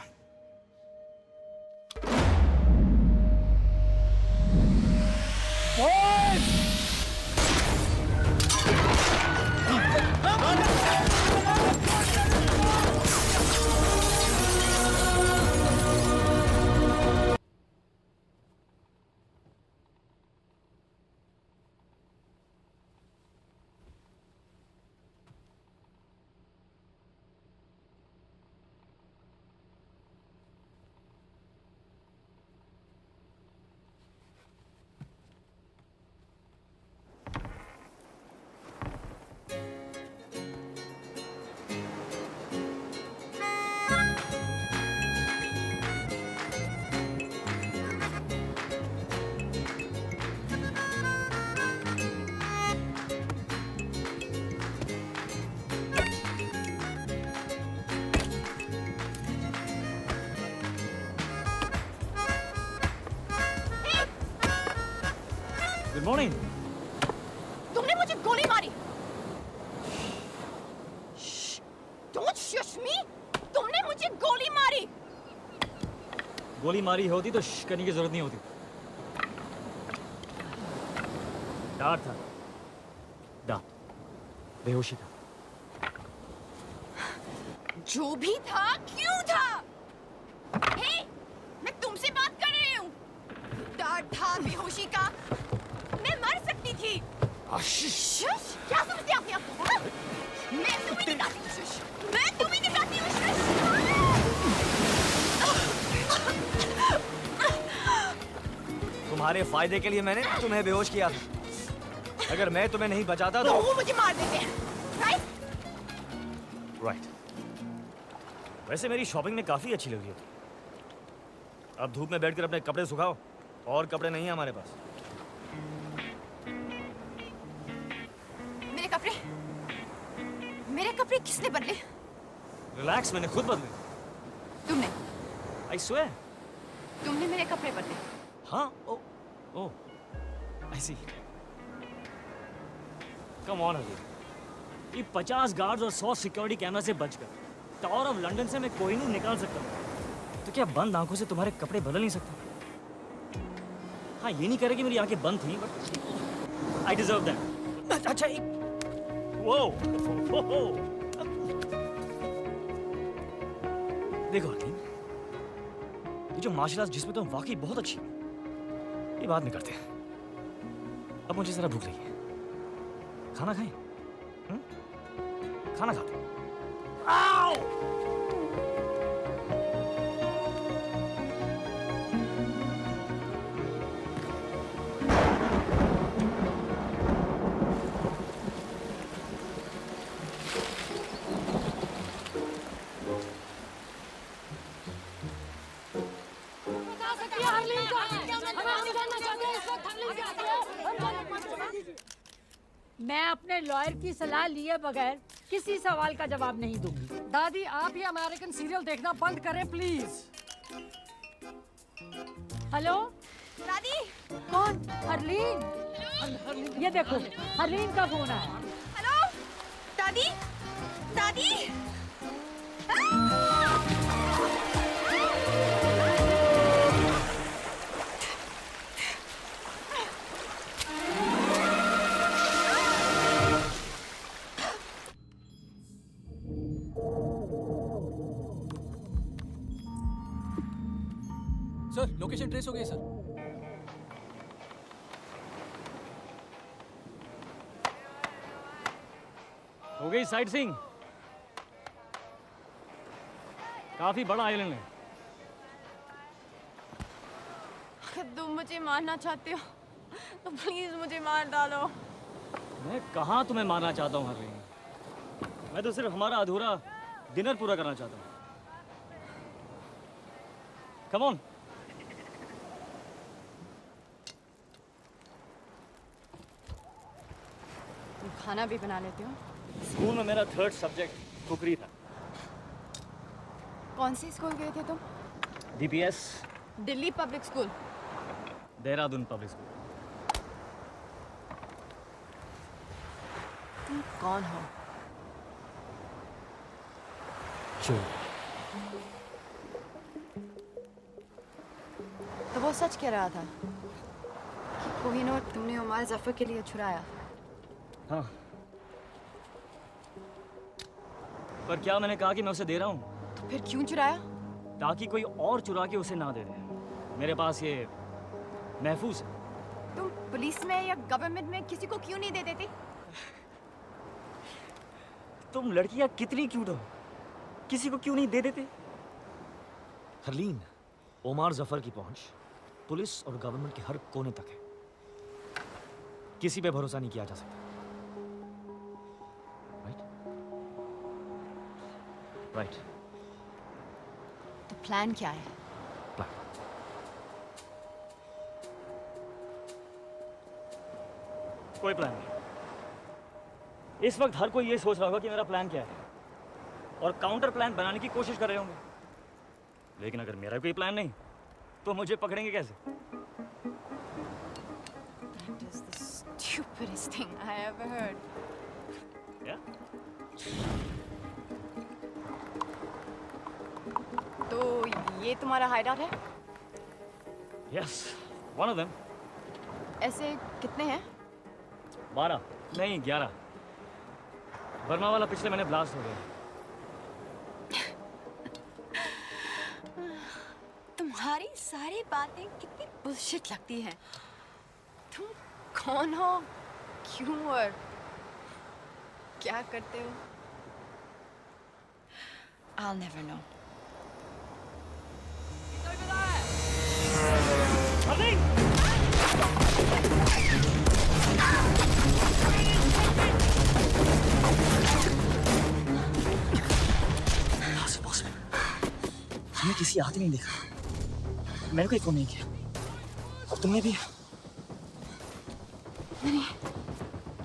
Good morning. तुमने मुझे गोली मारी। Don't shush me! तुमने मुझे गोली मारी। गोली मारी होती तो श्श करने की जरूरत नहीं होती। डर था, डर, बेहोशी था। जो भी था, क्यों था? हे, मैं तुमसे बात कर रही हूँ। डर था बेहोशी का। मैं मर सकती थी। शुश, क्या समझते आपने आपको? हाँ? मैं तुम्हें दिखाती हूँ शुश। मैं तुम्हें दिखाती हूँ शुश। तुम्हारे फायदे के लिए मैंने तुम्हें बेहोश किया था। अगर मैं तुम्हें नहीं बचाता तो वो मुझे मार देते हैं, राइट? राइट। वैसे मेरी शॉपिंग में काफी अच्छी लग रही होती। अब धूप में बैठकर अपने कपड़े सुखाओ, और कपड़े नहीं है हमारे पास। मेरे कपड़े किसने बदले? रिलैक्स, मैंने खुद बदले। तुमने? I swear। तुमने मेरे कपड़े बदले? हाँ, ओ, ओ, I see। Come on अभी। ये 50 गार्ड्स और 100 सिक्योरिटी कैमरा से बचकर टावर ऑफ लंदन से मैं कोहिनूर निकाल सकता हूँ। तो क्या बंद आंखों से तुम्हारे कपड़े बदल नहीं सकता? हाँ, ये नहीं कह रहे कि मेरी आंखें बंद थी, बट I deserve that। अच्छा एक देखो हकीम, ये जो मार्शल आर्ट्स जिसमें तुम वाकई बहुत अच्छी, ये बाद में करते हैं। अब मुझे जरा भूख लगी है, खाना खाएं? खाना खाते हैं। आओ! मैं अपने लॉयर की सलाह लिए बगैर किसी सवाल का जवाब नहीं दूंगी। दादी, आप ये अमेरिकन सीरियल देखना बंद करें प्लीज। हेलो दादी। कौन? हरलीन। ये देखो, हरलीन का फोन आया। हेलो दादी। दादी। सर लोकेशन ट्रेस हो गई सर। हो गई साइट सीइंग। काफी बड़ा आइलैंड है। अगर तुम मुझे मारना चाहते हो तो प्लीज मुझे मार डालो। मैं कहाँ तुम्हें मारना चाहता हूँ हरलीन। मैं तो सिर्फ हमारा अधूरा डिनर पूरा करना चाहता हूँ। Come on. तुम खाना भी बना लेते हो? स्कूल में मेरा 3rd सब्जेक्ट कुकरी था। कौन से स्कूल गए थे तुम? DPS Delhi public school. Dehradun public school. तुम कौन हो? चोर। तो वो सच कह रहा था कि कोहिनूर तुमने उमर जफर के लिए छुड़ाया। हाँ, पर क्या मैंने कहा कि मैं उसे दे रहा हूँ? तो फिर क्यों चुराया? ताकि कोई और चुरा के उसे ना दे दे। मेरे पास ये महफूज है। तुम पुलिस में या गवर्नमेंट में किसी को क्यों नहीं दे देते? तुम लड़कियां कितनी क्यूट हो, किसी को क्यों नहीं दे देते? हरलीन, ओमार जफर की पहुंच पुलिस और गवर्नमेंट के हर कोने तक है। किसी पे भरोसा नहीं किया जा सकता। राइट। तो प्लान क्या है? कोई प्लान नहीं। इस वक्त हर कोई ये सोच रहा होगा कि मेरा प्लान क्या है और काउंटर प्लान बनाने की कोशिश कर रहे होंगे। लेकिन अगर मेरा कोई प्लान नहीं तो मुझे पकड़ेंगे कैसे? That is the stupidest thing I ever heard. Yeah? तो ये तुम्हारा हाइडआउट है? Yes, one of them. ऐसे कितने हैं? 12 नहीं 11। बर्मा वाला पिछले महीने ब्लास्ट हो गया। तुम्हारी सारी बातें कितनी बुलशिट लगती हैं। तुम कौन हो, क्यों और क्या करते हो? I'll never know. हमें किसी आदमी नहीं देखा। मैंने कोई फोन नहीं किया और तुमने भी? मैंने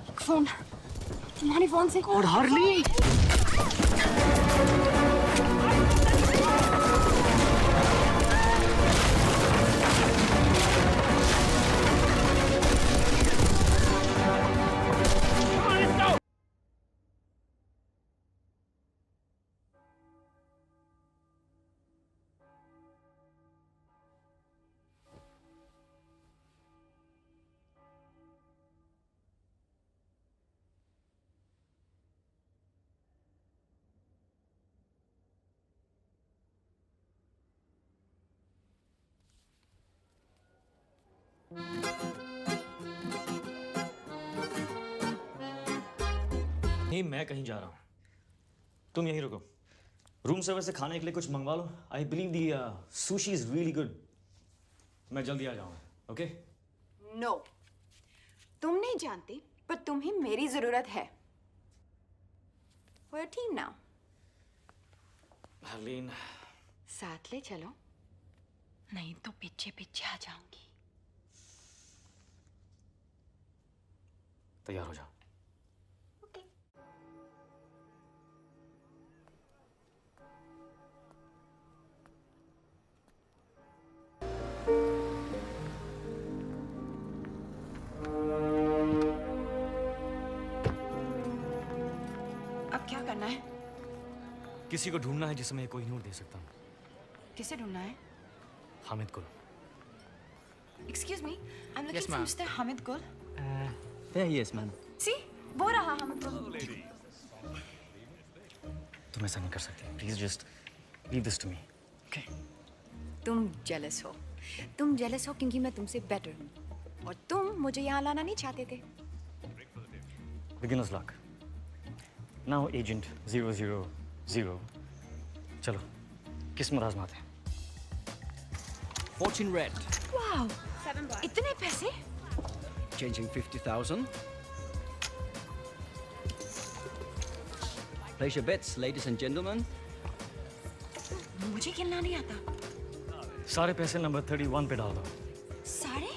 एक फोन तुम्हारे फोन से। और हार्ली नहीं, मैं कहीं जा रहा हूँ। तुम यहीं रुको। रूम सर्विस से खाने के लिए कुछ मंगवा लो। I believe the sushi is really good. मैं जल्दी आ जाऊंगा। ओके? नो, तुम नहीं जानते पर तुम्हें मेरी जरूरत है। We're a team now. Harleen, साथ ले चलो, नहीं तो पीछे पीछे आ जाऊंगी। तैयार हो जाओ। अब क्या करना है? किसी को ढूंढना है जिसे मैं कोहिनूर दे सकता हूँ। किसे ढूंढना है? हामिद को। Excuse me, I'm looking Yes, for ma'am. Mr. Hamid Gul. There he is, ma'am. See, वो रहा Hamid Gul. तुम ऐसा नहीं कर सकते। Please just leave this to me. तुम jealous हो, तुम जेलस हो क्योंकि मैं तुमसे बेटर हूँ और तुम मुझे यहाँ लाना नहीं चाहते थे। Beginner's luck. Now Agent 000. चलो किस्मत आजमाते हैं। Fortune red. वाह, इतने पैसे? Changing 50,000. Place your bets, ladies and gentlemen. मुझे खेलना नहीं आता। सारे पैसे नंबर 31 पे डाल दो। सारे?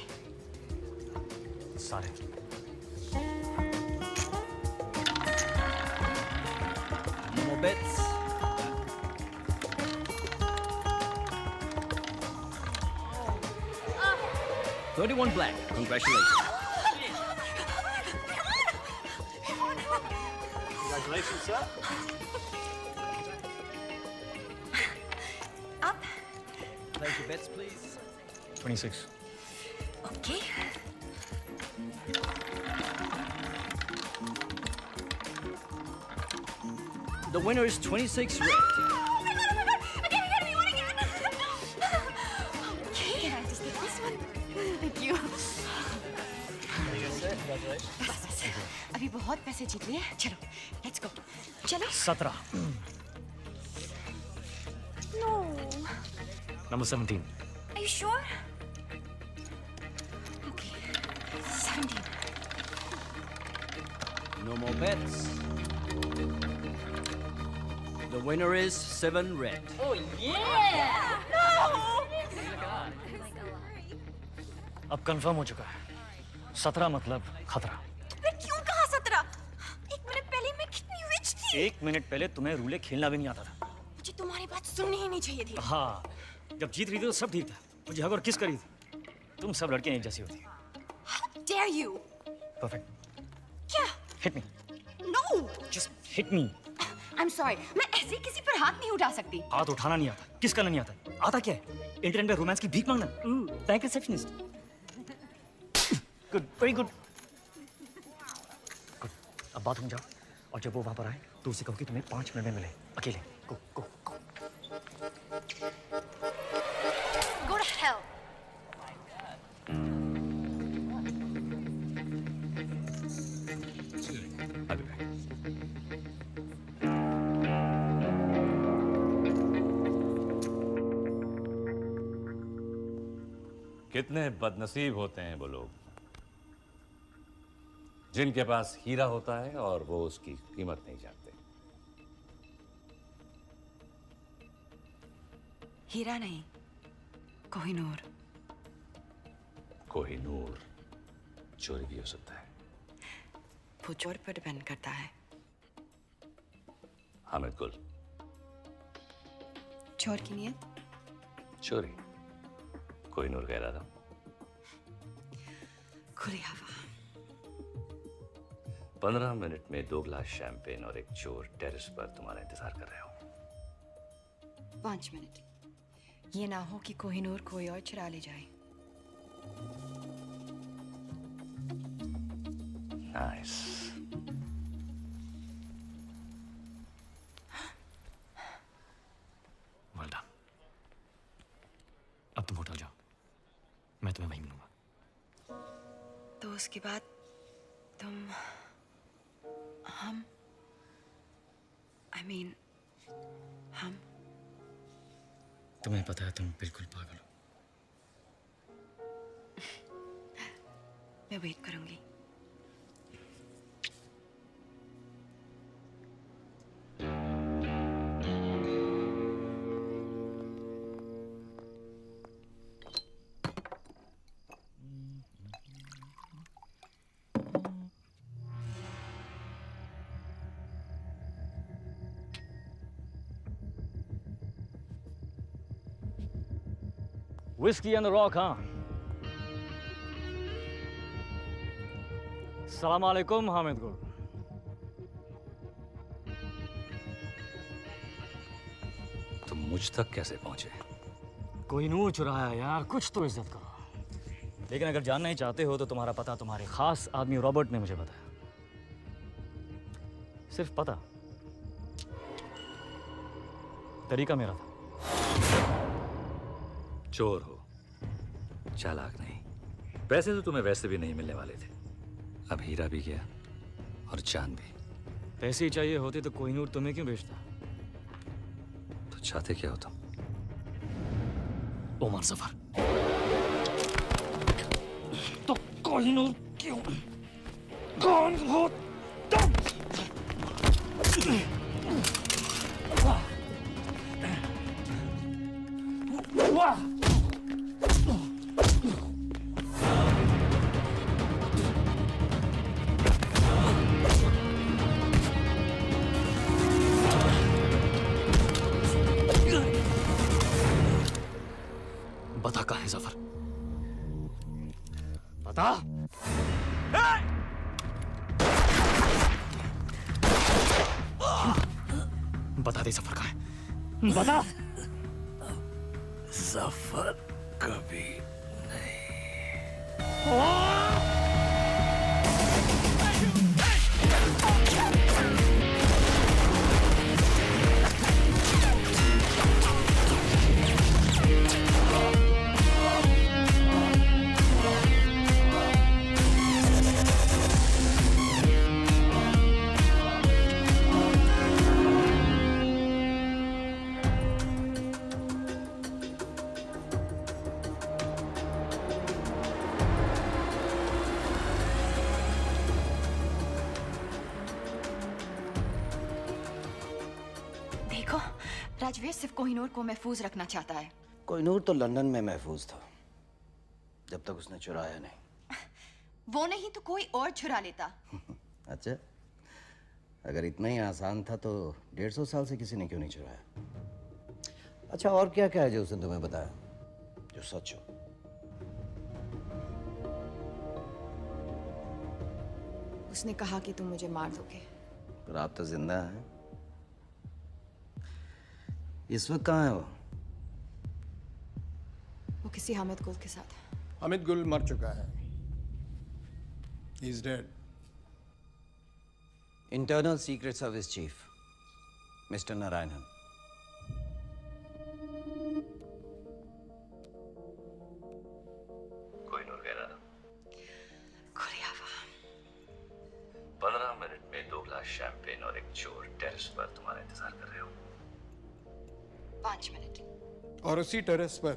सारे। No more bets. $31 black. Congratulations. Congratulations, sir. Up. Place your bets, please. 26. Okay. The winner is 26 red. Okay, can I just take this one? Thank you. बस, अभी बहुत पैसे जीत लिए। चलो, let's go. चलो। 17. No. Number 17. Are you sure? Okay. 17. No more bets. The winner is 7 red. Oh yeah! No! अब confirm हो चुका है। 17 मतलब खतरा। मैं क्यों कहा 17? एक मिनट पहले मैं कितनी रिच थी। एक मिनट पहले तुम्हें रूले खेलना भी नहीं आता था। मुझे तुम्हारी बात सुननी ही नहीं चाहिए थी। हाँ, जब जीत रही थी तो सब ठीक था। मुझे हग और किस करी थी। तुम सब लड़कियां एक जैसी होती। How dare you? Perfect. क्या? Hit me. No! Just hit me. I'm sorry. मैं ऐसे किसी पर हाथ नहीं उठा सकती। हाथ उठाना नहीं आता। किस करना नहीं आता? आता क्या है? इंटरनेट पे रोमांस की भीख मांगना। Bank receptionist. Good, very good. Good. अब बात हो जाओ और जब वो वहां पर आए तो उसे कहो कि तुम्हें 5 मिनट में मिले अकेले। गो गो गो। Go to hell. कितने बदनसीब होते हैं वो लोग जिनके पास हीरा होता है और वो उसकी कीमत नहीं जानते। हीरा नहीं, कोहिनूर। कोहिनूर चोरी भी हो सकता है। वो चोर पर डिपेंड करता है। हामिद गुल। चोर की नियत? चोरी। कोहिनूर कह रहा था। खुली हवा। 15 मिनट में 2 ग्लास शैंपेन और एक चोर टेरेस पर तुम्हारा इंतजार कर रहे हो। 5 मिनट। ये ना हो कि कोहिनूर कोई और चुरा ले जाए। नाइस। Well done. अब तुम होटल जाओ। मैं तुम्हें वहीं मिलूंगा। तो उसके बाद तुम हम I mean हम तुम्हें पता है तुम बिल्कुल पागल हो। मैं वेट करूंगी। Whiskey and the rock, हाँ? सलाम अलैकुम हामिद गुल। तुम मुझ तक कैसे पहुंचे? कोहिनूर चुराया यार, कुछ तो इज्जत करो। लेकिन अगर जानना ही चाहते हो तो तुम्हारा पता तुम्हारे खास आदमी रॉबर्ट ने मुझे बताया। सिर्फ पता, तरीका मेरा था। चोर हो, चालाक नहीं। पैसे तो तुम्हें वैसे भी नहीं मिलने वाले थे, अब हीरा भी गया और चांद भी। पैसे ही चाहिए होते तो कोहिनूर तुम्हें क्यों बेचता? तो चाहते क्या हो तुम? ओमार जफर। तो कोहिनूर क्यों? कौन हो तुम? वाह! बता कहाँ है जफर? बता। बता दे जफर कहाँ है? बता। जफर कभी राजवीर सिर्फ कोहिनूर को महफूज रखना चाहता है। कोहिनूर तो लंदन में महफूज था जब तक उसने चुराया नहीं। वो नहीं तो कोई और चुरा लेता। अच्छा, अगर इतना ही आसान था तो 150 साल से किसी ने क्यों नहीं चुराया? अच्छा, और क्या क्या है जो उसने तुम्हें बताया जो सच हो? उसने कहा कि तुम मुझे मार दोगे। पर आप तो जिंदा हैं। इस वक्त कहाँ है वो? वो किसी हामिद गुल के साथ है। हामिद गुल मर चुका है। He is dead. Internal secret service chief mister Narayanan. Kohinoor कह रहा 15 मिनट में 2 ग्लास शैंपेन और एक चोर टेरेस पर तुम्हारा इंतजार कर रहे हो। 5 मिनट। और उसी टेरेस पर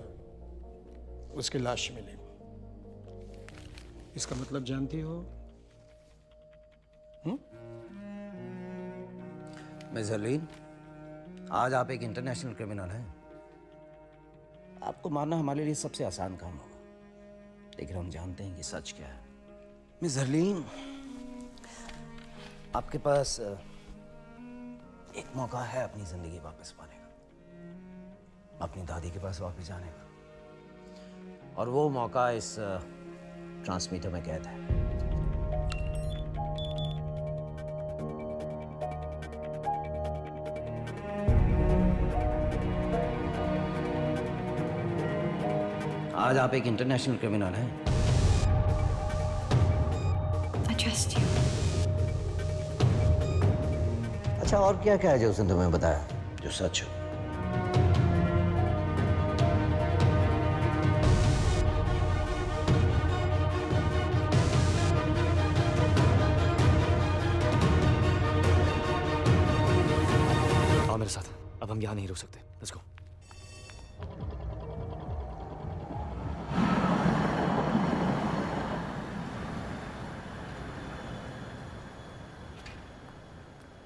उसकी लाश मिली। इसका मतलब जानती हो? मिस हरलीन, आज आप एक इंटरनेशनल क्रिमिनल हैं। आपको मारना हमारे लिए सबसे आसान काम होगा, लेकिन हम जानते हैं कि सच क्या है। मिस हरलीन, आपके पास एक मौका है अपनी जिंदगी वापस पाने का, अपनी दादी के पास वापस जाने का, और वो मौका इस ट्रांसमीटर में कैद है। आज आप एक इंटरनेशनल क्रिमिनल हैं। I trust you. अच्छा, और क्या क्या है जो उसने तुम्हें बताया जो सच हो? आओ मेरे साथ, अब हम यहाँ नहीं रुक सकते। Let's go.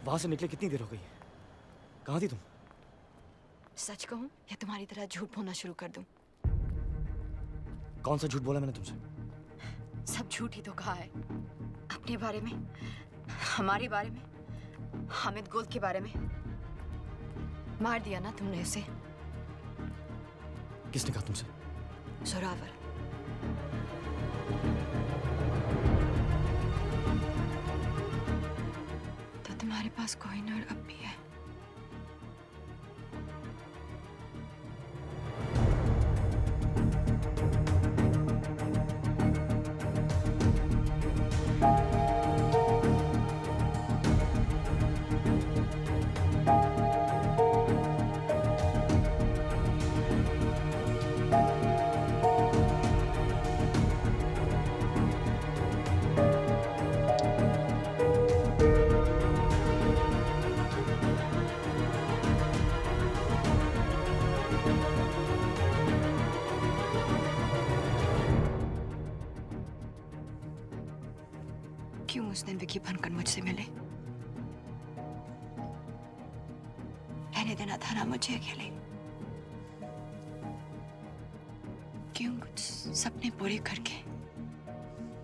वहां से निकले कितनी देर हो गई? कहाँ थी तुम? सच कहूं या तुम्हारी तरह झूठ बोलना शुरू कर दूं? कौन सा झूठ बोला मैंने तुमसे? सब झूठ ही तो कहा है। अपने बारे में, हमारे बारे में, हामिद गुल के बारे में। मार दिया ना तुमने उसे। किसने कहा तुमसे? जोरावर। तो तुम्हारे पास कोहिनूर अब भी है। क्यों उस दिन विकी बनकर मुझसे मिले? रहने देना था ना मुझे अकेले। क्यों कुछ सपने पूरे करके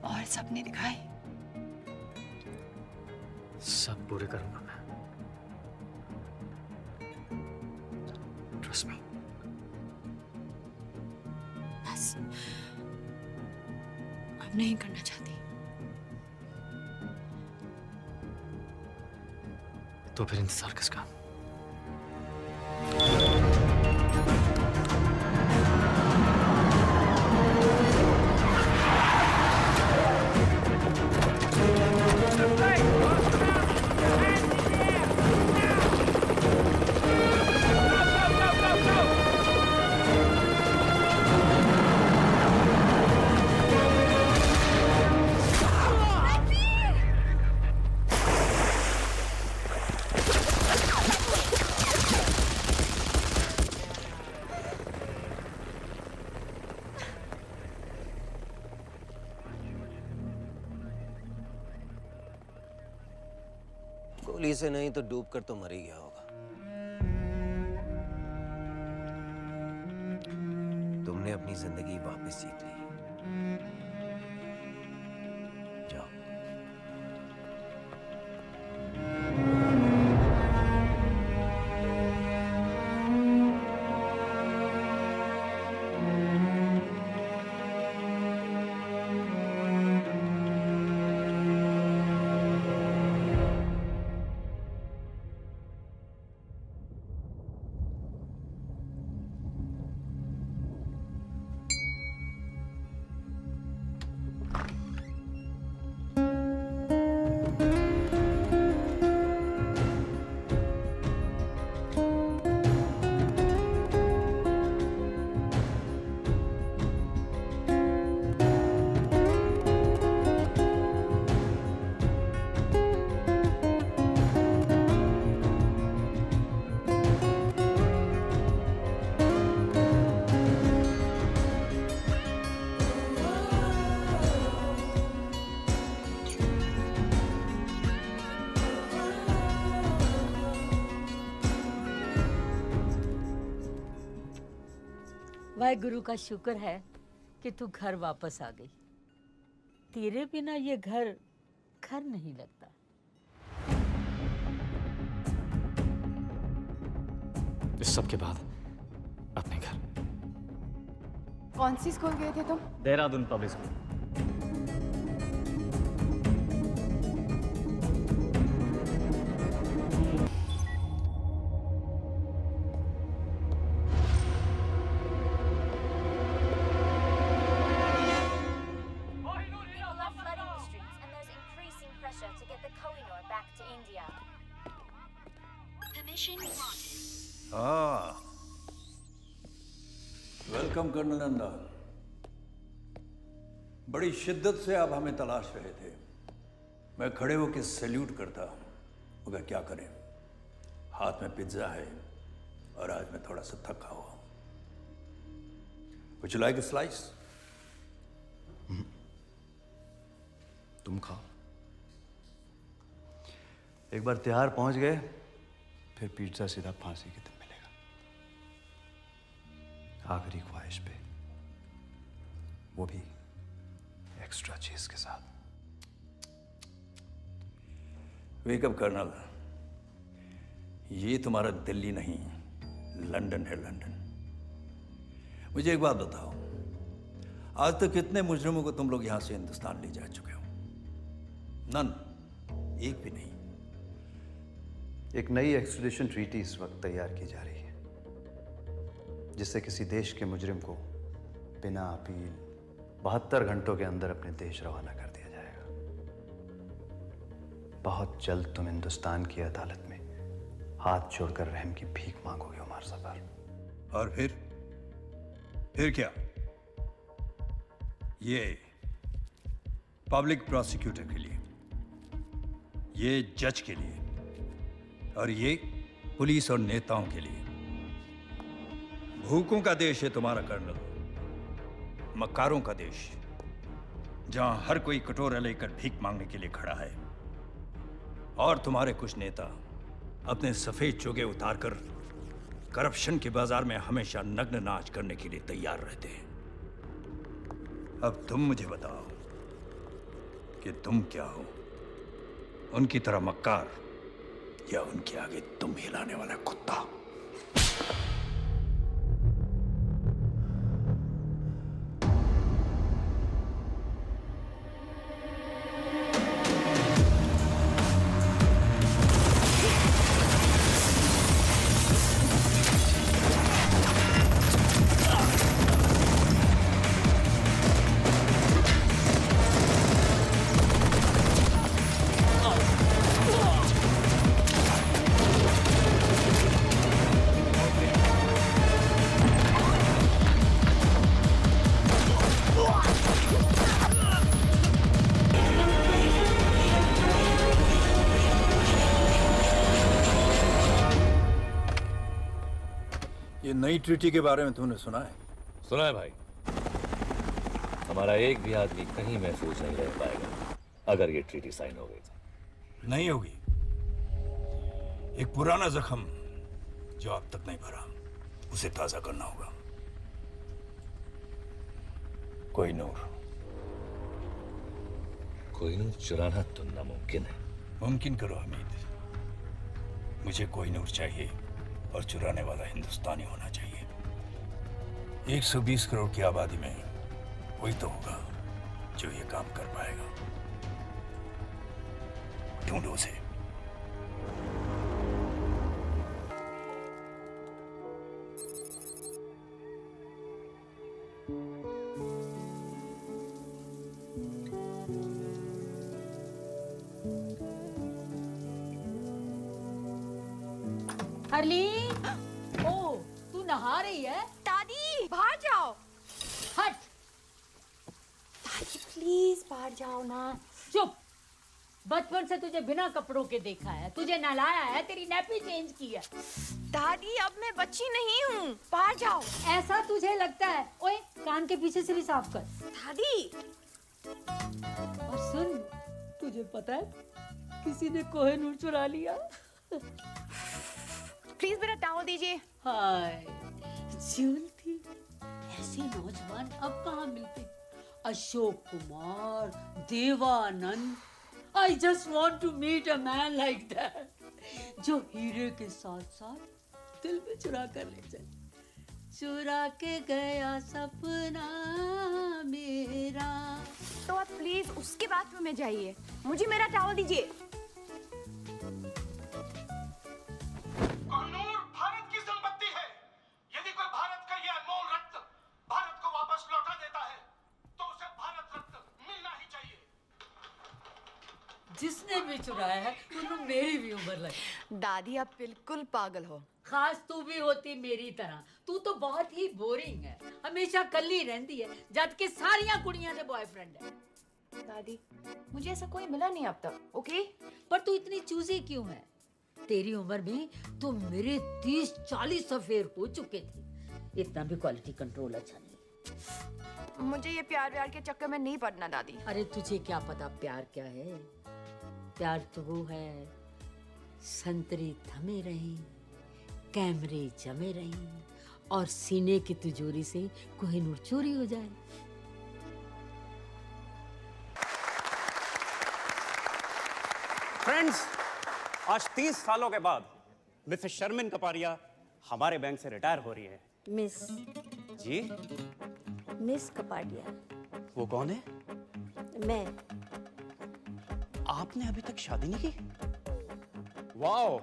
और सपने दिखाए? सब पूरे करूंगा मैं। Trust me. बस अब नहीं करना चाहती। तो फिर इंतजार किसका? गोली से नहीं तो डूब कर तो मर ही गया होगा। तुमने अपनी जिंदगी वापस जीत ली। जाओ। वाहेगुरु का शुक्र है कि तू घर वापस आ गई। तेरे बिना ये घर घर नहीं लगता। इस सब के बाद अपने घर। कौन सी स्कूल गए थे तुम? Dehradun public school. Welcome colonel Nanda. बड़ी शिद्दत से आप हमें तलाश रहे थे। मैं खड़े होकर सैल्यूट करता, मगर क्या करें, हाथ में पिज्जा है और आज मैं थोड़ा सा थका हुआ। Would you like a slice? तुम खाओ। एक बार तिहाड़ पहुंच गए फिर पिज्जा सीधा फांसी की तरफ मिलेगा। आखिरी ख्वाहिश पे, वो भी एक्स्ट्रा चीज के साथ। वेकअप कर्नल, ये तुम्हारा दिल्ली नहीं, लंदन है, लंदन। मुझे एक बात बताओ, आज तक कितने मुजरिमों को तुम लोग यहां से हिंदुस्तान ले जा चुके हो? नन, एक भी नहीं। एक नई एक्सट्रेडिशन ट्रीटी इस वक्त तैयार की जा रही है, जिससे किसी देश के मुजरिम को बिना अपील 72 घंटों के अंदर अपने देश रवाना कर दिया जाएगा। बहुत जल्द तुम हिंदुस्तान की अदालत में हाथ जोड़कर रहम की भीख मांगोगे उमर ज़फर। और फिर क्या? ये पब्लिक प्रोसिक्यूटर के लिए, ये जज के लिए, और ये पुलिस और नेताओं के लिए। भूखों का देश है तुम्हारा कर्नल, मक्कारों का देश, जहां हर कोई कटोरा लेकर भीख मांगने के लिए खड़ा है और तुम्हारे कुछ नेता अपने सफेद चोगे उतारकर करप्शन के बाजार में हमेशा नग्न नाच करने के लिए तैयार रहते हैं। अब तुम मुझे बताओ कि तुम क्या हो, उनकी तरह मक्कार या उनके आगे तुम हिलाने वाला कुत्ता? ये नई ट्रीटी के बारे में तुमने सुना है? सुना है भाई। हमारा एक भी आदमी कहीं महफूज नहीं रह पाएगा अगर ये ट्रीटी साइन हो गई तो। नहीं होगी। एक पुराना जख्म जो अब तक नहीं भरा, उसे ताजा करना होगा। कोहिनूर चुराना तो नामुमकिन है। मुमकिन करो हमीद। मुझे कोहिनूर चाहिए और चुराने वाला हिंदुस्तानी होना चाहिए। 120 करोड़ की आबादी में कोई तो होगा जो ये काम कर पाएगा। ढूंढो उसे। हरलीन, ओ तू नहा रही है? दादी बाहर जाओ। हट। दादी प्लीज बाहर जाओ ना। चुप। बचपन से तुझे बिना कपड़ों के देखा है, तुझे नहलाया है, तेरी नैपी चेंज की है। दादी अब मैं बच्ची नहीं हूँ, बाहर जाओ। ऐसा तुझे लगता है? ओए कान के पीछे से भी साफ कर। दादी। और सुन, तुझे पता है किसी ने कोहिनूर चुरा लिया। प्लीज मेरा टॉवल दीजिए। हाय ज्यूल थी। ऐसे नौजवान अब कहाँ मिलते? Ashok Kumar, Devanand. I just want to meet a man like that, जो हीरे के साथ साथ दिल में चुरा कर ले जाए। चुरा के गया सपना मेरा। तो आप प्लीज उसके बाथरूम में जाइए, मुझे मेरा टॉवल दीजिए। कोहिनूर भारत की संपत्ति है। यदि कोई भारत का ये अनमोल रत्न भारत को वापस लौटा देता है तो उसे भारत रत्न मिलना ही चाहिए। जिसने भी चुराया है उन्हें मेरी भी उम्र लगी। दादी आप बिल्कुल पागल हो। खास तू भी होती मेरी तरह। तू तो बहुत ही बोरिंग है, हमेशा कल्ली रहती है, जबकि सारियां कुड़ियां से बॉयफ्रेंड है। दादी मुझे ऐसा कोई मिला नहीं अब तक, ओके? पर तू इतनी चूजी क्यों है? तेरी उम्र में तो मेरे 30-40 अफेयर हो चुके थे। इतना भी क्वालिटी कंट्रोल अच्छा नहीं। मुझे ये प्यार व्यार के चक्कर में नहीं पड़ना दादी। अरे तुझे क्या पता प्यार क्या है? प्यार तो वो है, संतरे थमे रहे, कैमरे जमे रहे और सीने की तिजोरी से कोहिनूर चोरी हो जाए। फ्रेंड्स, आज 30 सालों के बाद मिसेस शर्मिन कपारिया हमारे बैंक से रिटायर हो रही है। मिस जी? मिस कपाडिया। वो कौन है? मैं। आपने अभी तक शादी नहीं की? वाओ!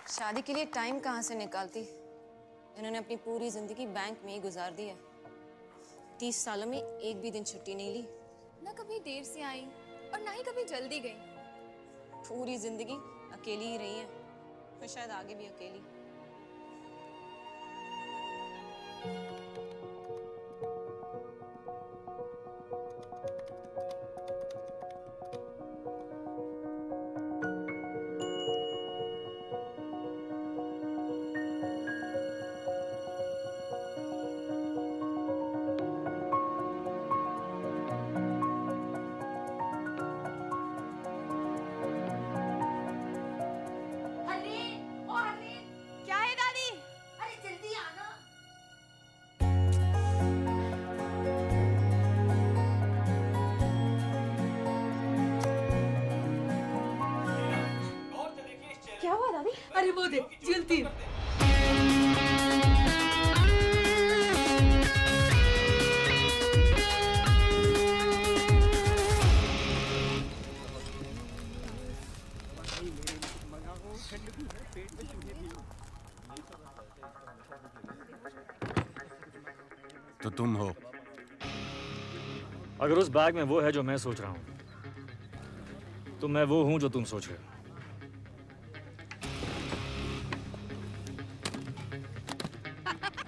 शादी के लिए टाइम कहाँ से निकालती? इन्होंने अपनी पूरी जिंदगी बैंक में ही गुजार दी है। 30 सालों में एक भी दिन छुट्टी नहीं ली। ना कभी देर से आई और ना ही कभी जल्दी गई। पूरी जिंदगी अकेली ही रही है, तो शायद आगे भी अकेली। अरे वो दे जल्दी। तो तुम हो? अगर उस बैग में वो है जो मैं सोच रहा हूं, तो मैं वो हूं जो तुम सोच रहे हो।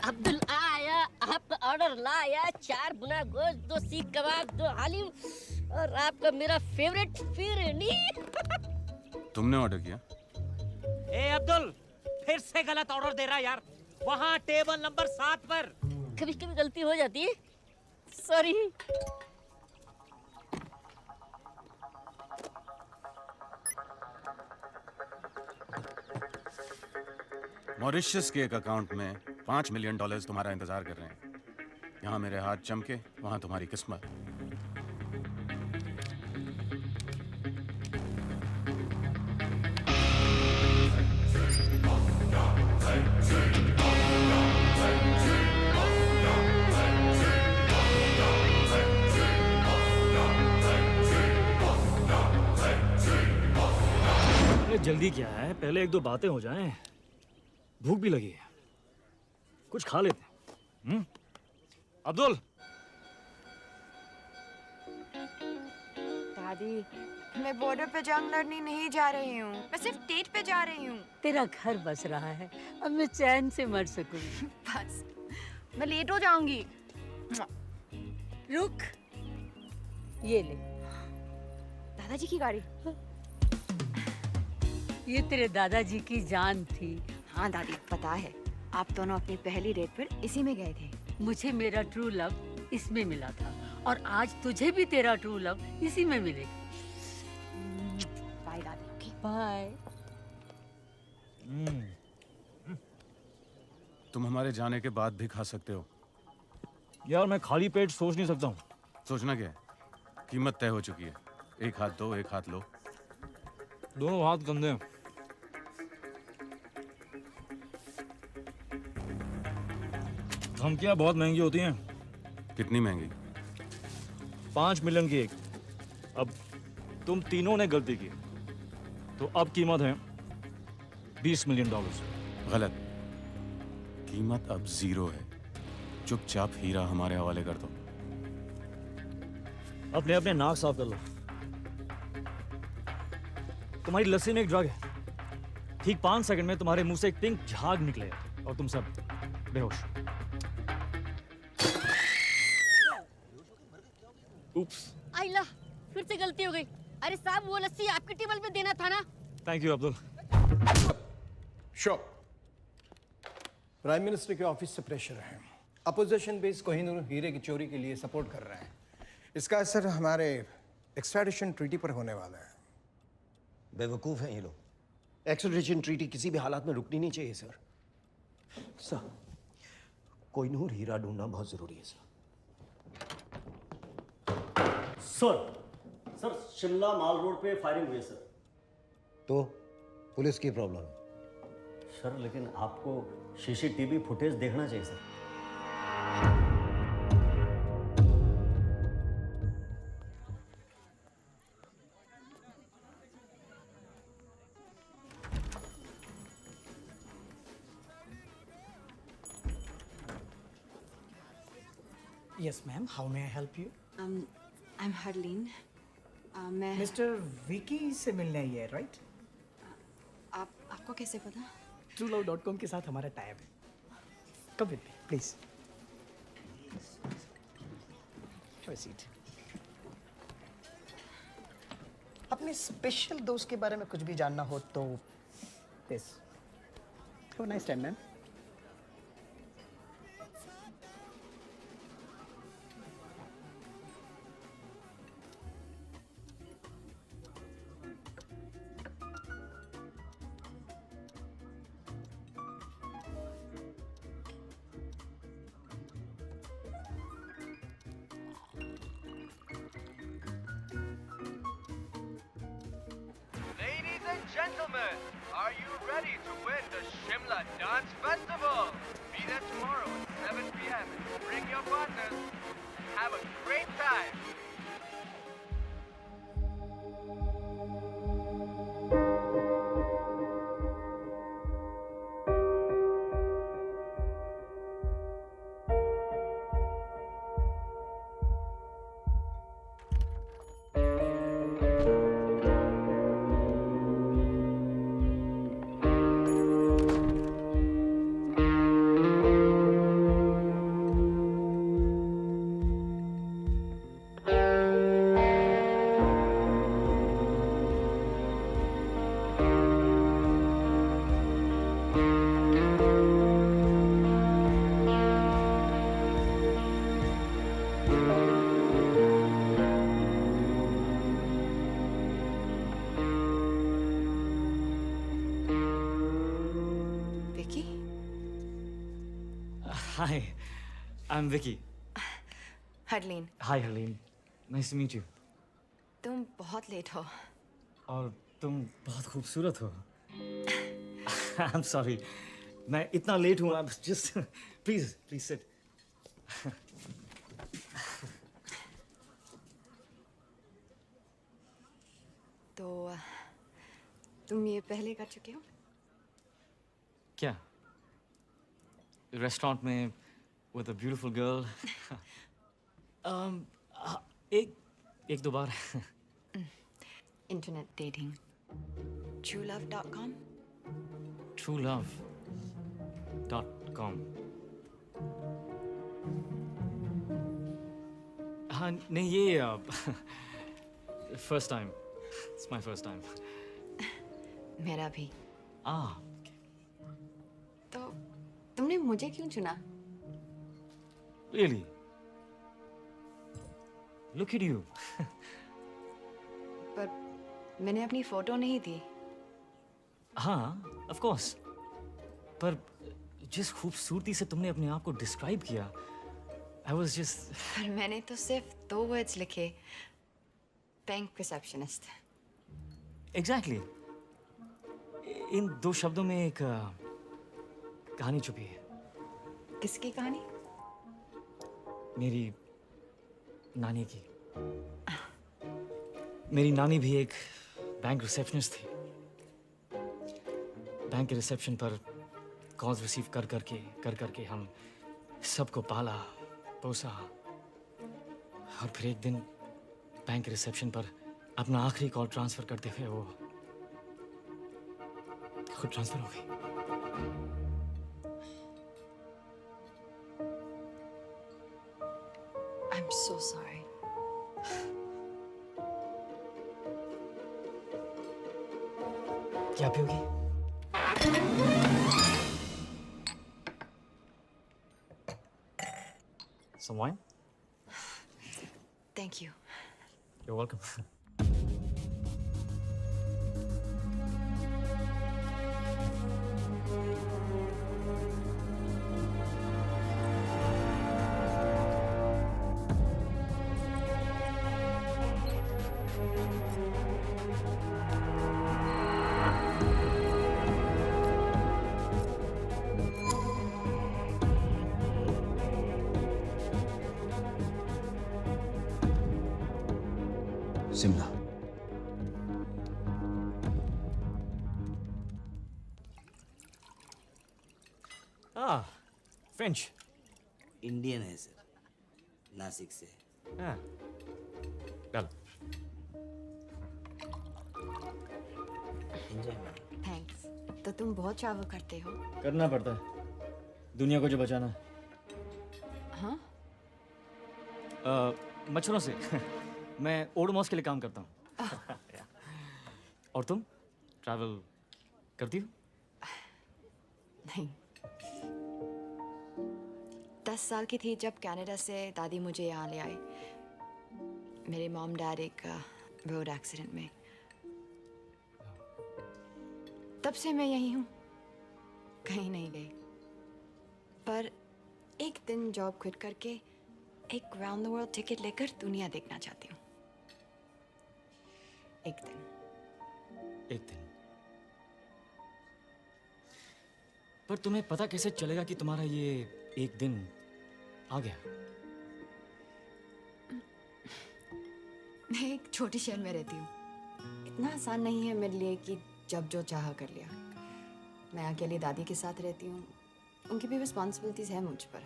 अब्दुल आया, आपका ऑर्डर लाया। 4 बुना गोश्त, 2 सीख कबाब, 2 हालीम और आपका मेरा फेवरेट फिरनी। तुमने ऑर्डर किया? ए अब्दुल, फिर से गलत ऑर्डर दे रहा यार। वहाँ टेबल नंबर 7 पर। कभी कभी गलती हो जाती है, सॉरी। मॉरिशस के एक अकाउंट में $5 मिलियन तुम्हारा इंतजार कर रहे हैं। यहाँ मेरे हाथ चमके, वहाँ तुम्हारी किस्मत। जल्दी क्या है, पहले 1-2 बातें हो जाएं। भूख भी लगी है, कुछ खा लेते हैं। अब्दुल। दादी, मैं बॉर्डर पे जंग लड़ने नहीं जा रही हूँ, मैं सिर्फ डेट पे जा रही हूँ। तेरा घर बस रहा है, अब मैं चैन से मर सकूंगी। बस, मैं लेट हो जाऊंगी। रुक, ये ले। दादाजी की गाड़ी। ये तेरे दादाजी की जान थी। हाँ दादी, पता है। आप दोनों अपनी पहली डेट पर इसी में गए थे। मुझे मेरा ट्रू लव इसमें मिला था और आज तुझे भी तेरा ट्रू लव इसी में मिलेगा। बाय दादी। बाय। तुम हमारे जाने के बाद भी खा सकते हो। यार मैं खाली पेट सोच नहीं सकता हूँ। सोचना क्या है? कीमत तय हो चुकी है। एक हाथ दो, एक हाथ लो। दोनों हाथ गंदे हैं। धमकियां बहुत महंगी होती हैं। कितनी महंगी? 5 मिलियन की एक। अब तुम तीनों ने गलती की, तो अब कीमत है $20 मिलियन। गलत। कीमत अब 0 है। चुपचाप हीरा हमारे हवाले कर दो। अपने अपने नाक साफ कर लो। तुम्हारी लस्सी में एक ड्रग है। ठीक 5 सेकंड में तुम्हारे मुंह से एक पिंक झाग निकले और तुम सब बेहोश। उप्स। आइला, फिर से गलती हो गई। अरे साहब, वो लस्सी आपकी टेबल पे देना था ना। Thank you Abdul. Sure. Prime minister के ऑफिस से प्रेशर है। अपोजिशन बेस कोहिनूर हीरे की चोरी के लिए सपोर्ट कर रहे हैं। इसका असर हमारे एक्सट्रैडिशन ट्रीटी पर होने वाला है। बेवकूफ़ हैं ये लोग। एक्सट्रैडिशन ट्रीटी किसी भी हालात में रुकनी नहीं चाहिए सर। सर, कोहिनूर हीरा ढूंढना बहुत ज़रूरी है सर। सर, शिमला माल रोड पे फायरिंग हुई है सर। तो पुलिस की प्रॉब्लम है सर, लेकिन आपको सीसीटीवी फुटेज देखना चाहिए sir. Yes, ma'am. How may I help you? I'm Harleen. मैं Mr. Vicky से मिलने आई है, right? आपको कैसे पता? TrueLove.com के साथ हमारा टाइप है। Come with me, please. Have a seat. अपने स्पेशल दोस्त के बारे में कुछ भी जानना हो तो this. Have a nice time, ma'am. Ladies and gentlemen, Are you ready to win the Shimla Dance Festival? Be there tomorrow at 7 p.m. Bring your partners and have a great time. Hi, I'm Vicky. Harleen, Hi, Harleen. Nice to meet you. तुम बहुत late हो। और तुम बहुत खूबसूरत हो। I'm sorry. मैं इतना लेट हूँ। आप just please sit. तो तुम ये पहले कर चुके हो? क्या? रेस्टोरेंट में with a beautiful girl. एक दो बार. Internet dating. TrueLove.com. TrueLove.com. हाँ नहीं ये first time. It's my first time. मेरा भी। Ah. तो तुमने मुझे क्यों चुना? Really? Look at you. पर मैंने अपनी फोटो नहीं दी। हाँ, of course. पर जिस खूबसूरती से तुमने अपने आप को डिस्क्राइब किया, I was just. पर मैंने तो सिर्फ 2 वर्ड्स लिखे, बैंक रिसेप्शनिस्ट। Exactly. इन 2 शब्दों में एक कहानी छुपी है। किसकी कहानी? मेरी नानी की। मेरी नानी भी एक बैंक रिसेप्शनिस्ट थी। बैंक के रिसेप्शन पर कॉल्स रिसीव कर करके हम सबको पाला पोसा और फिर एक दिन बैंक के रिसेप्शन पर अपना आखिरी कॉल ट्रांसफर करते हुए वो खुद ट्रांसफर हो गई। I'm so sorry. क्या पियोगी? Some wine? Thank you. You're welcome. Shimla. French. Indian है सर, नासिक से। हाँ, चल। थैंक्स। तो तुम बहुत ट्रैवल करते हो? करना पड़ता है दुनिया को जो बचाना है। हाँ? मच्छरों से। मैं ओडोमॉस के लिए काम करता हूँ। और तुम ट्रैवल करती हो? नहीं। 10 साल की थी जब कनाडा से दादी मुझे यहाँ ले आई। मेरे मॉम डैड एक रोड एक्सीडेंट में। तब से मैं यहीं हूँ, कहीं नहीं गई। पर एक दिन जॉब क्विट करके एक राउंड द वर्ल्ड टिकट लेकर दुनिया देखना चाहती हूँ। एक दिन। पर तुम्हें पता कैसे चलेगा कि तुम्हारा ये एक दिन आ गया? मैं एक छोटे शहर में रहती हूँ। इतना आसान नहीं है मेरे लिए कि जब जो चाहा कर लिया। मैं अकेली दादी के साथ रहती हूँ, उनकी भी रिस्पॉन्सिबिलिटीज है मुझ पर।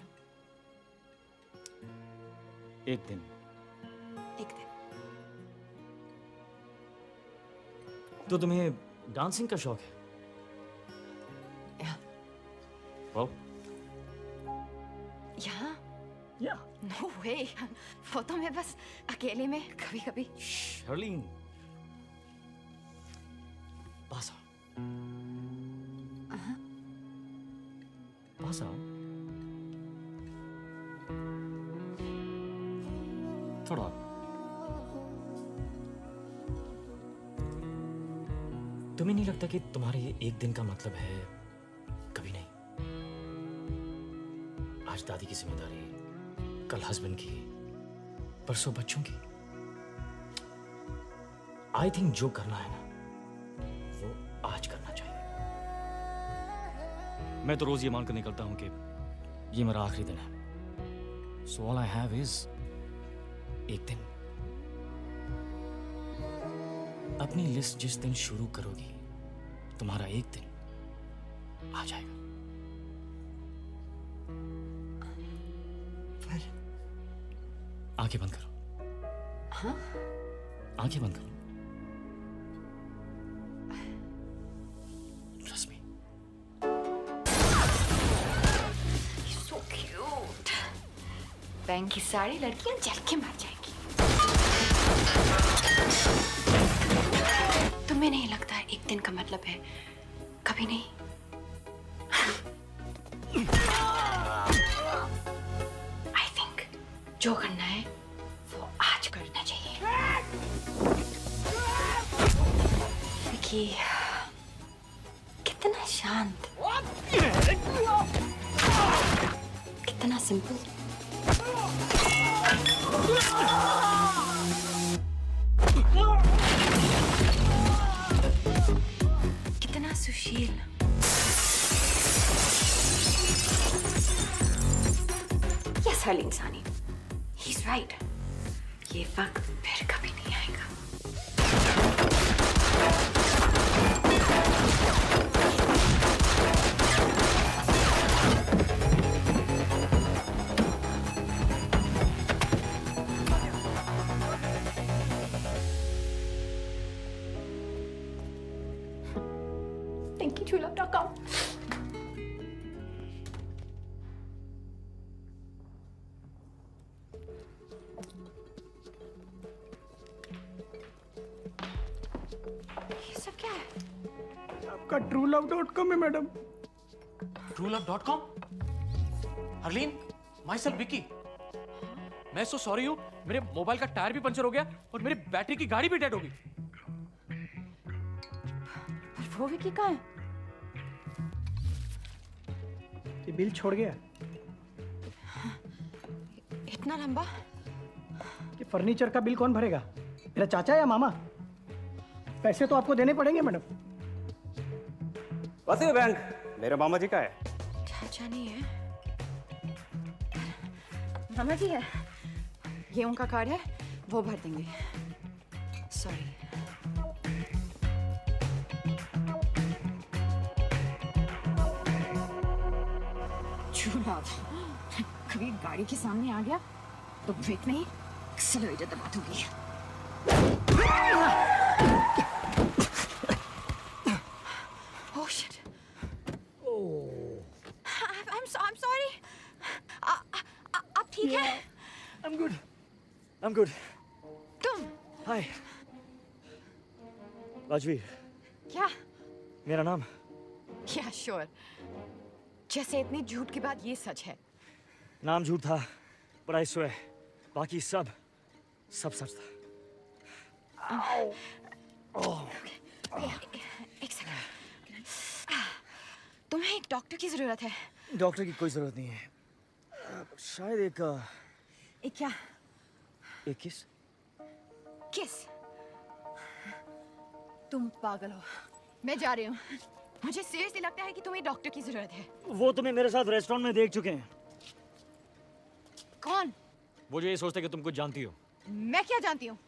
एक दिन तो तुम्हें डांसिंग का शौक है? वाओ। यहाँ? या। नो वे, वो तो मैं बस अकेले में कभी-कभी। शर्लिन, पास आओ। पास आओ। थोड़ा। तुम्हें नहीं लगता कि तुम्हारे ये एक दिन का मतलब है कभी नहीं? आज दादी की जिम्मेदारी, कल हस्बैंड की, परसों बच्चों की। आई थिंक जो करना है ना वो आज करना चाहिए। मैं तो रोज ये मानकर निकलता हूं कि ये मेरा आखिरी दिन है। So all I have is एक दिन। अपनी लिस्ट जिस दिन शुरू करोगी तुम्हारा एक दिन आ जाएगा। पर आंखें बंद करो। हाँ? आंखें बंद करो। Trust me. So cute. Bank की सारी लड़कियां जल के मर जाएंगी। तुम्हें नहीं लगता है एक दिन का मतलब है कभी नहीं? I think जो करना है वो आज करना चाहिए। विकी, कितना शांत, कितना सिंपल। कितना सुशील। यस हर्लिन सानी, ही इज राइट। ये वक्त फिर कभी नहीं आएगा। Thank you, TrueLove.com. ये सब क्या है? आपका TrueLove.com है madam. TrueLove.com? Harleen, my self Vicky. मैं सो सॉरी हूँ, मेरे मोबाइल का टायर भी पंचर हो गया और मेरी बैटरी की गाड़ी भी डेड हो गई। वो विकी कहाँ है? ये बिल छोड़ गया। इतना लंबा? ये फर्नीचर का बिल कौन भरेगा? मेरा चाचा या मामा? पैसे तो आपको देने पड़ेंगे मैडम। वैसे बैंक मेरे मामा जी का है। चाचा नहीं है, मामा जी है। ये उनका कार्ड है, वो भर देंगे। सॉरी। कभी गाड़ी के सामने आ गया तो ब्रेक नहीं, एक्सेलरेटर दबा दूंगी। Oh shit. I'm sorry. आप ठीक हैं? I'm good. तुम? Hi. राजवीर, क्या? मेरा नाम? Yeah, sure. जैसे इतनी झूठ के बाद ये सच है। नाम झूठ था, पढ़ाई सो है, बाकी सब सच था। एक सेकंड। तुम्हें एक डॉक्टर की जरूरत है। डॉक्टर की कोई जरूरत नहीं है। शायद एक क्या? एक किस? किस? तुम पागल हो। मैं जा रही हूँ। मुझे सीरियसली लगता है कि तुम्हें डॉक्टर की जरूरत है। वो तुम्हें मेरे साथ रेस्टोरेंट में देख चुके हैं। कौन? वो जो ये सोचते कि तुम कुछ जानती हो। मैं क्या जानती हूँ?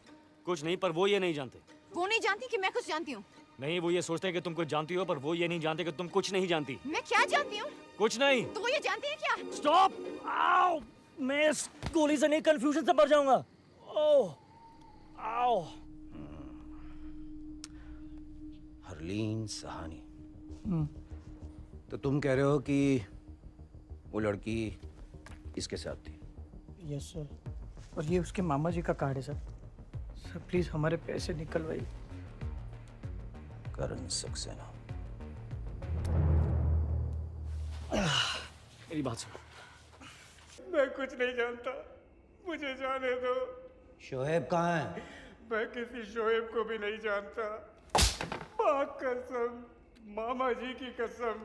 कुछ नहीं, पर वो ये नहीं जानते। वो नहीं जानती कि मैं कुछ जानती हूँ। नहीं, वो ये सोचते हैं कि तुम कुछ जानती हो, पर वो ये नहीं जानते कि तुम कुछ नहीं जानती। मैं क्या जानती हूँ? कुछ नहीं। तो वो ये जानती है क्या? स्टॉप! आओ! मैं इस गोली से नहीं, कंफ्यूजन से मर जाऊंगा। ओह! आओ! हरलीन सहानी। तो तुम कह रहे हो कि वो लड़की इसके साथ थी? यस सर, और ये उसके मामा जी का कार्ड है सर। सर प्लीज हमारे पैसे निकलवाइए। करण सक्सेना। मेरी बात सुनो। मैं कुछ नहीं जानता, मुझे जाने दो। शोएब कहाँ है? मैं किसी शोएब को भी नहीं जानता। पाक कसम, मामा जी की कसम,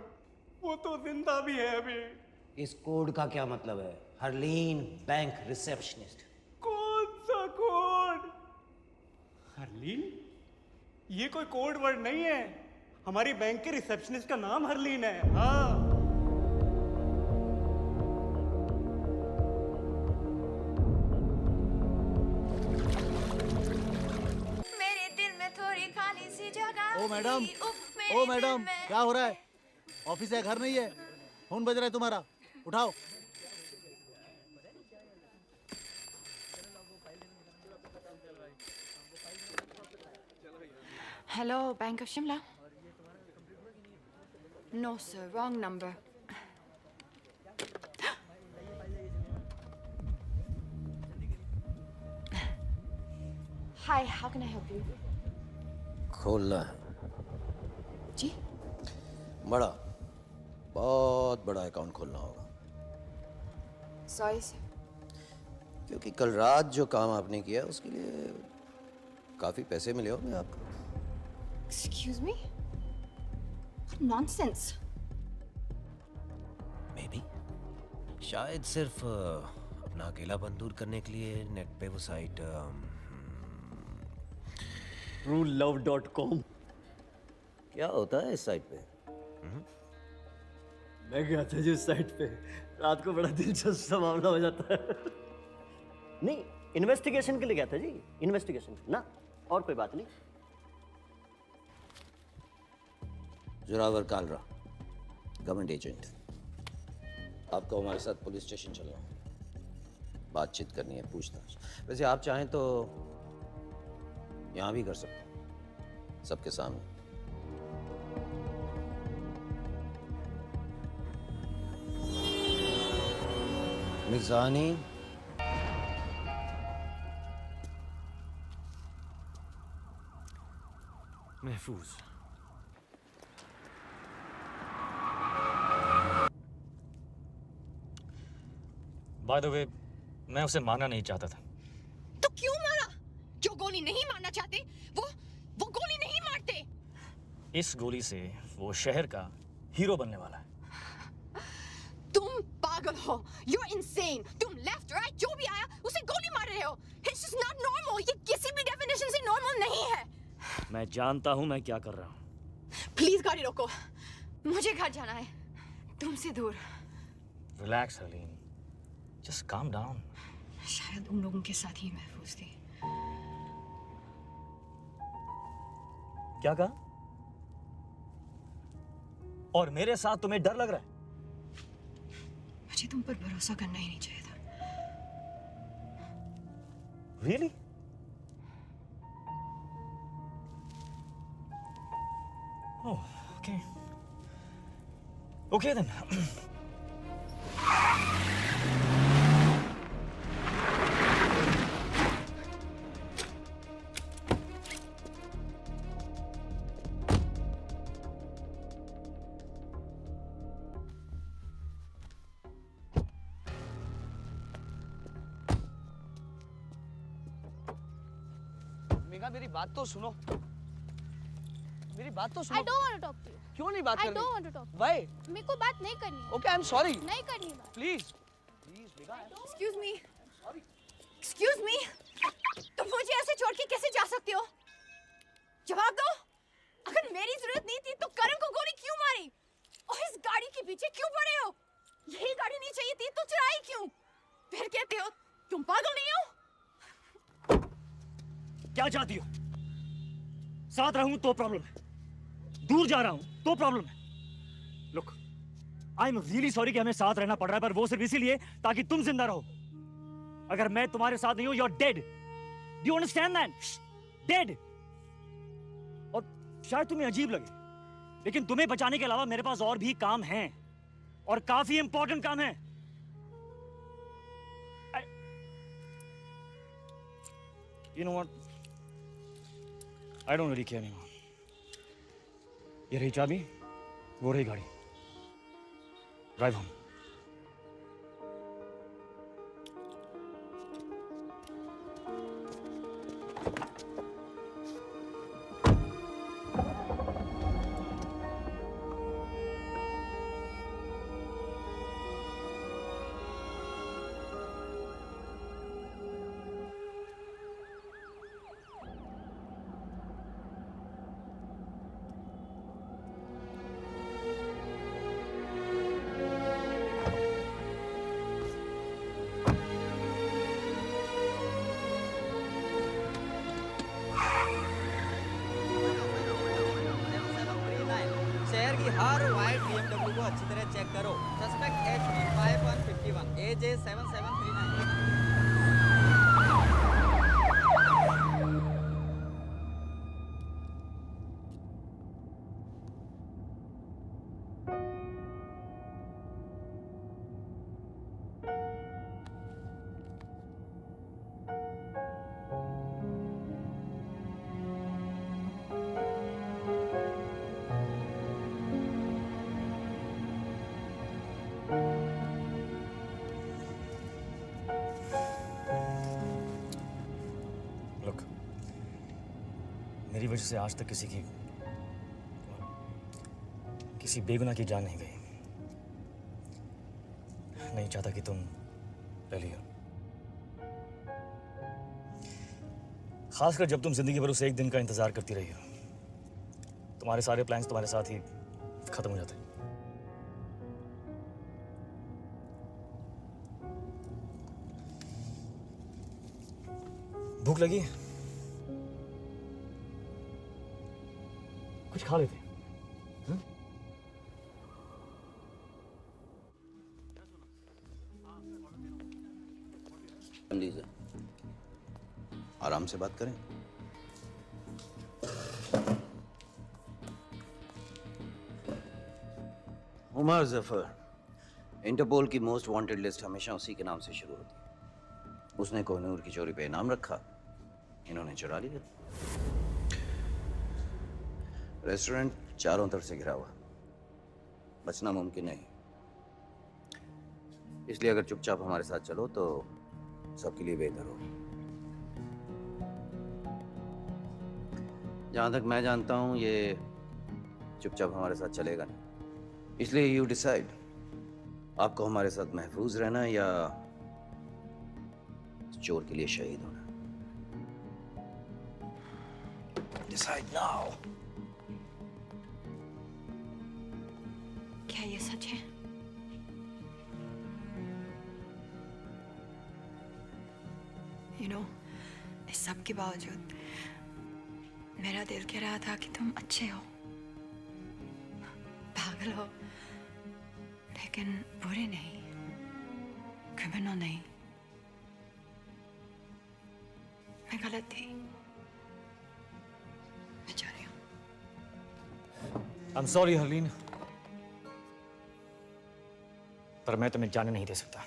वो तो जिंदा भी है अभी। इस कोड का क्या मतलब है? Harleen bank receptionist. कौन सा कोड? हरलीन? ये कोई कोड वर्ड नहीं है। हमारी बैंक के रिसेप्शनिस्ट का नाम हरलीन है। हाँ। मेरे दिल में थोड़ी खाली सी जगह। ओ मैडम, ओ मैडम, क्या हो रहा है? ऑफिस है, घर नहीं है? फोन बज रहा है तुम्हारा, उठाओ। Hello, Bank of Shimla. No, sir, wrong number. Hi, how can I help you? खोलना है। जी? बड़ा, बहुत बड़ा अकाउंट खोलना होगा। Sorry, sir. क्योंकि कल रात जो काम आपने किया उसके लिए काफी पैसे मिले होंगे आपको। Excuse me? What nonsense. Maybe. शायद सिर्फ अपना अकेलापन दूर करने के लिए नेट पे वो साइट truelove.com। क्या होता है इस साइट पे? मैं गया था जी उस साइट पे, रात को बड़ा दिलचस्प सा मामला हो जाता है। नहीं, इन्वेस्टिगेशन के लिए गया था जी, इन्वेस्टिगेशन ना, और कोई बात नहीं। Zorawar Kalra, government agent. आपको हमारे साथ पुलिस स्टेशन चलना है, बातचीत करनी है, पूछताछ। वैसे आप चाहें तो यहाँ भी कर सकते हैं, सबके सामने। मिजानी, महफूज। बाय द वे, मैं उसे मारना नहीं चाहता था। तो क्यों मारा? जो गोली नहीं मारना चाहते, वो गोली नहीं मारते। इस गोली से वो शहर का हीरो बनने वाला है। तुम पागल हो। You're insane. तुम लेफ्ट राइट जो भी आया उसे गोली मार रहे हो। It's just not normal. ये किसी भी डेफिनेशन से नॉर्मल नहीं है। मैं जानता हूं मैं क्या कर रहा हूं। प्लीज गाड़ी रोको, मुझे घर जाना है, तुमसे दूर। Relax Harleen, just calm down. शायद उन लोगों के साथ ही महफूज थी। क्या कहा? और मेरे साथ तुम्हें डर लग रहा है? मुझे तुम पर भरोसा करना ही नहीं चाहिए था। Really? Oh, okay. Okay then. Megha, मेरी बात तो सुनो। मेरी बात तो सुनो। I don't want to talk to you. क्यों नहीं बात I करनी? don't want to talk to you. Why? मेरे को बात नहीं करनी है। Okay, I'm sorry. नहीं करनी बात। Please. Please, Megha. Excuse me. Excuse me. तुम मुझे ऐसे छोड़ के कैसे जा सकते हो? जवाब दो। अगर मेरी जरूरत नहीं थी तो करण को गोली क्यों क्या चाहती हो? साथ रहूं तो प्रॉब्लम है, दूर जा रहा हूं तो प्रॉब्लम है। Look, I am really sorry कि हमें साथ रहना पड़ रहा है, पर वो सिर्फ इसीलिए ताकि तुम जिंदा रहो। अगर मैं तुम्हारे साथ नहीं हूं, you are dead. Do you understand that? Dead. और शायद तुम्हें अजीब लगे, लेकिन तुम्हें बचाने के अलावा मेरे पास और भी काम हैं, और काफी इंपॉर्टेंट काम है। You know what? I don't really care anymore. ये रही चाबी, वो रही गाड़ी। Drive home. शहर की हर वाइट BMW को अच्छी तरह चेक करो। Suspect HP 5151 AJ 7739। मेरी वजह से आज तक किसी बेगुनाह की जान नहीं गई। नहीं चाहता कि तुम पहली हो, खासकर जब तुम जिंदगी भर उस एक दिन का इंतजार करती रही हो। तुम्हारे सारे प्लान्स तुम्हारे साथ ही खत्म हो जाते। भूख लगी? कुछ खा लेते। लीजिए, आराम से बात करें। उमर जफर, इंटरपोल की मोस्ट वांटेड लिस्ट हमेशा उसी के नाम से शुरू होती है। उसने कोहिनूर की चोरी पे इनाम रखा, इन्होंने चुरा लिया। रेस्टोरेंट चारों तरफ से घिरा हुआ, बचना मुमकिन नहीं। इसलिए अगर चुपचाप हमारे साथ चलो तो सबके लिए बेहतर हो। जहां तक मैं जानता हूं, ये चुपचाप हमारे साथ चलेगा नहीं। इसलिए यू डिसाइड, आपको हमारे साथ महफूज रहना या चोर के लिए शहीद होना। Decide now. क्या ये सच है? You know, इस सब के बावजूद मेरा दिल कह रहा था कि तुम अच्छे हो, पागल हो, लेकिन बुरे नहीं, क्रिमिनल नहीं। मैं गलत थी, मैं जा रही हूँ। I'm sorry हरलीन, पर मैं तुम्हें जाने नहीं दे सकता।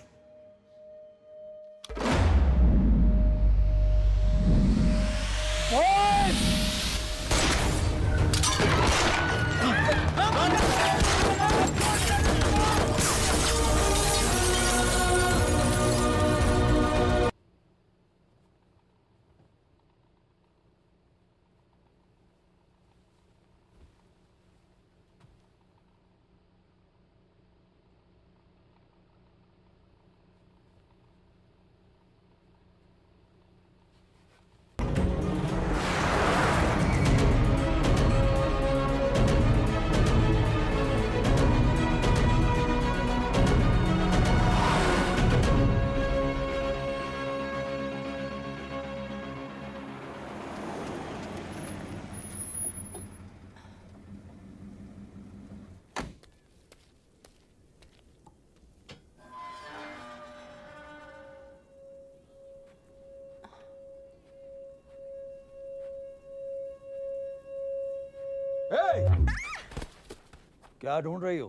क्या ढूंढ रही हो?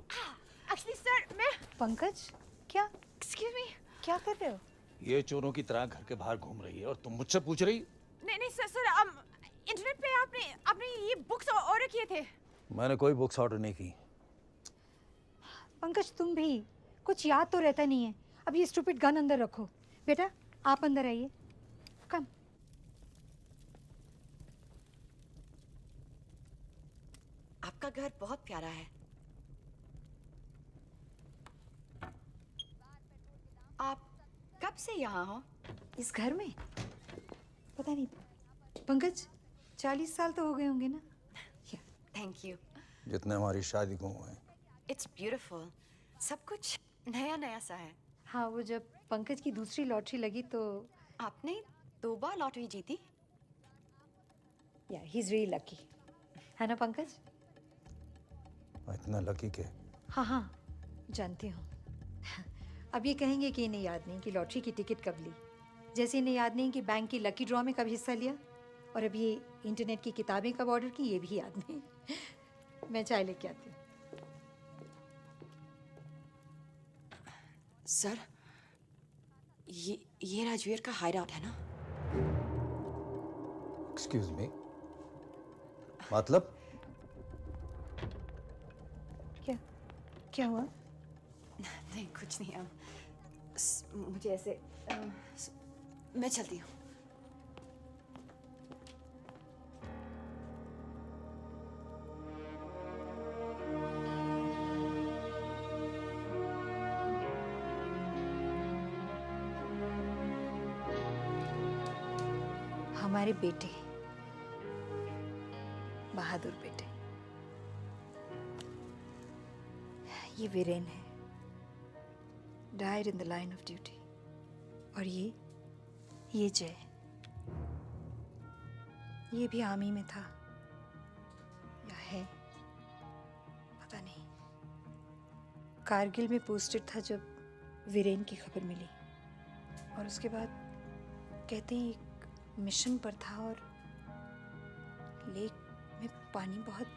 एक्चुअली सर मैं पंकज, क्या एक्सक्यूज मी क्या कर रहे हो? ये चोरों की तरह घर के बाहर घूम रही है और तुम मुझसे पूछ रही? नहीं सर इंटरनेट पे आपने ये बुक्स ऑर्डर किए थे। मैंने कोई बुक्स ऑर्डर नहीं की। पंकज तुम भी कुछ याद तो रहता नहीं है। अब ये स्टूपिड गन अंदर रखो। बेटा आप अंदर आइए। कम। आपका घर बहुत प्यारा है। आप कब से यहाँ हो? इस घर में पता नहीं पंकज 40 साल तो हो गए होंगे ना। Thank you. जितने हमारी शादी को हुए। It's beautiful. सब कुछ नया नया सा है। हाँ, वो जब पंकज की दूसरी लॉटरी लगी तो आपने 2 बार लॉटरी जीती? या ही इज रियली लकी, है ना पंकज? इतना लकी के? हाँ जानती हूँ। अब ये कहेंगे कि इन्हें याद नहीं कि लॉटरी की टिकट कब ली, जैसे इन्हें याद नहीं कि बैंक की लकी ड्रॉ में कब हिस्सा लिया, और अब ये इंटरनेट की किताबें कब ऑर्डर की, ये भी याद नहीं। मैं चाय लेके आती हूँ। सर ये राजवीर का हाइड आउट है ना? एक्सक्यूज मी, मतलब? क्या हुआ? नहीं कुछ नहीं। मुझे ऐसे मैं चलती हूँ। हमारे बेटे, बहादुर बेटे, ये वीरेन है, died in the line of duty. और ये जय, ये भी आर्मी में था या है पता नहीं। कारगिल में पोस्टेड था जब वीरेन की खबर मिली, और उसके बाद कहते हैं एक मिशन पर था और लेक में पानी बहुत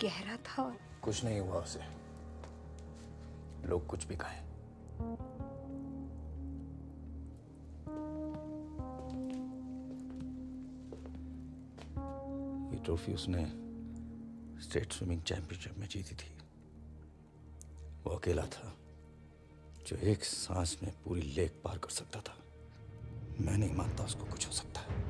गहरा था और कुछ नहीं हुआ उसे, लोग कुछ भी कहें। ये ट्रॉफी उसने स्टेट स्विमिंग चैंपियनशिप में जीती थी। वो अकेला था जो एक सांस में पूरी लेक पार कर सकता था। मैं नहीं मानता उसको कुछ हो सकता है।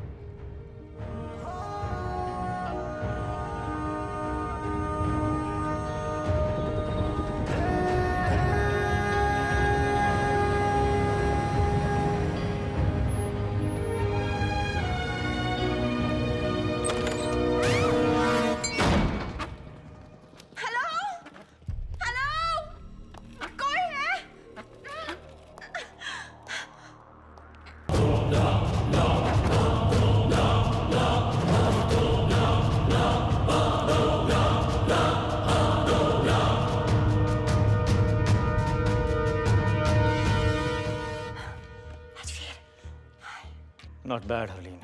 नॉट बैड हरलीन,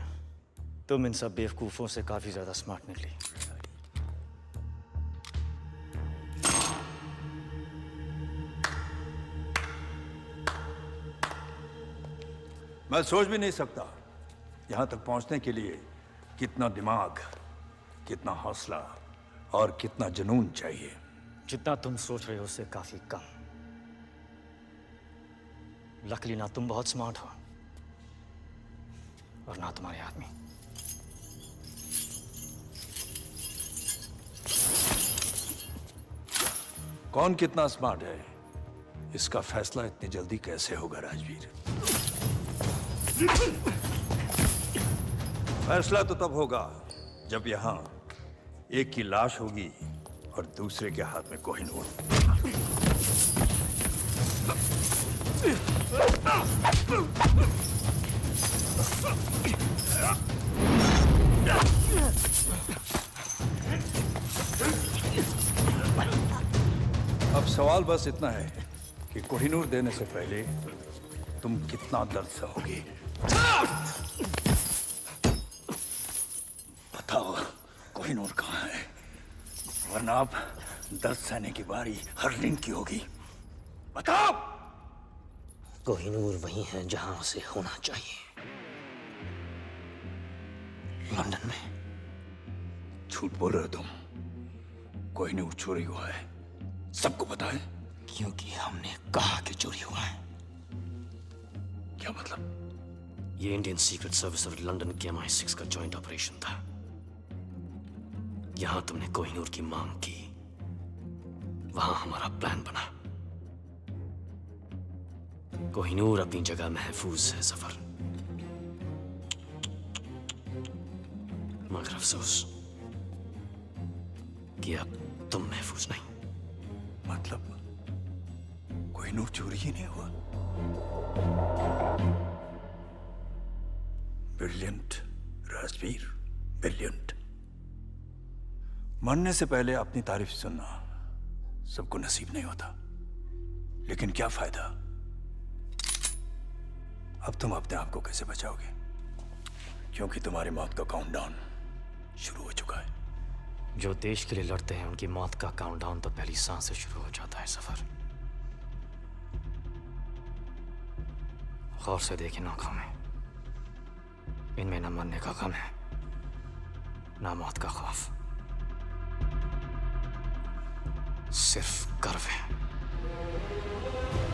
तुम इन सब बेवकूफों से काफी ज्यादा स्मार्ट निकली। मैं सोच भी नहीं सकता यहां तक पहुंचने के लिए कितना दिमाग, कितना हौसला और कितना जुनून चाहिए। जितना तुम सोच रहे हो उससे काफी कम। लकली ना तुम बहुत स्मार्ट हो और ना तुम्हारे आदमी। कौन कितना स्मार्ट है इसका फैसला इतनी जल्दी कैसे होगा राजवीर? फैसला तो तब होगा जब यहां एक की लाश होगी और दूसरे के हाथ में कोहिनूर। अब सवाल बस इतना है कि कोहिनूर देने से पहले तुम कितना दर्द सहोगे। बताओ कोहिनूर कहाँ है, वरना आप दर्द सहने की बारी हरलीन की होगी। बताओ। कोहिनूर वही है जहां उसे होना चाहिए, लंदन में। झूठ बोल रहे हो तुम। कोहिनूर चोरी हुआ है, सबको पता है। क्योंकि हमने कहा कि चोरी हुआ है। क्या मतलब? ये इंडियन सीक्रेट सर्विस और लंदन के MI6 का जॉइंट ऑपरेशन था। यहां तुमने कोहिनूर की मांग की, वहां हमारा प्लान बना। कोहिनूर अपनी जगह महफूज है सफर, मगर अफसोस कि अब तुम महफूज नहीं। मतलब कोहिनूर चोरी ही नहीं हुआ। Brilliant Rajveer, brilliant. मरने से पहले अपनी तारीफ सुनना सबको नसीब नहीं होता, लेकिन क्या फायदा? अब तुम अपने आप को कैसे बचाओगे? क्योंकि तुम्हारी मौत का काउंटडाउन शुरू हो चुका है। जो देश के लिए लड़ते हैं उनकी मौत का काउंटडाउन तो पहली सांस से शुरू हो जाता है सफर। गौर से देखें आंखों में, इनमें न मरने का गम है, न मौत का खौफ, सिर्फ गर्व है।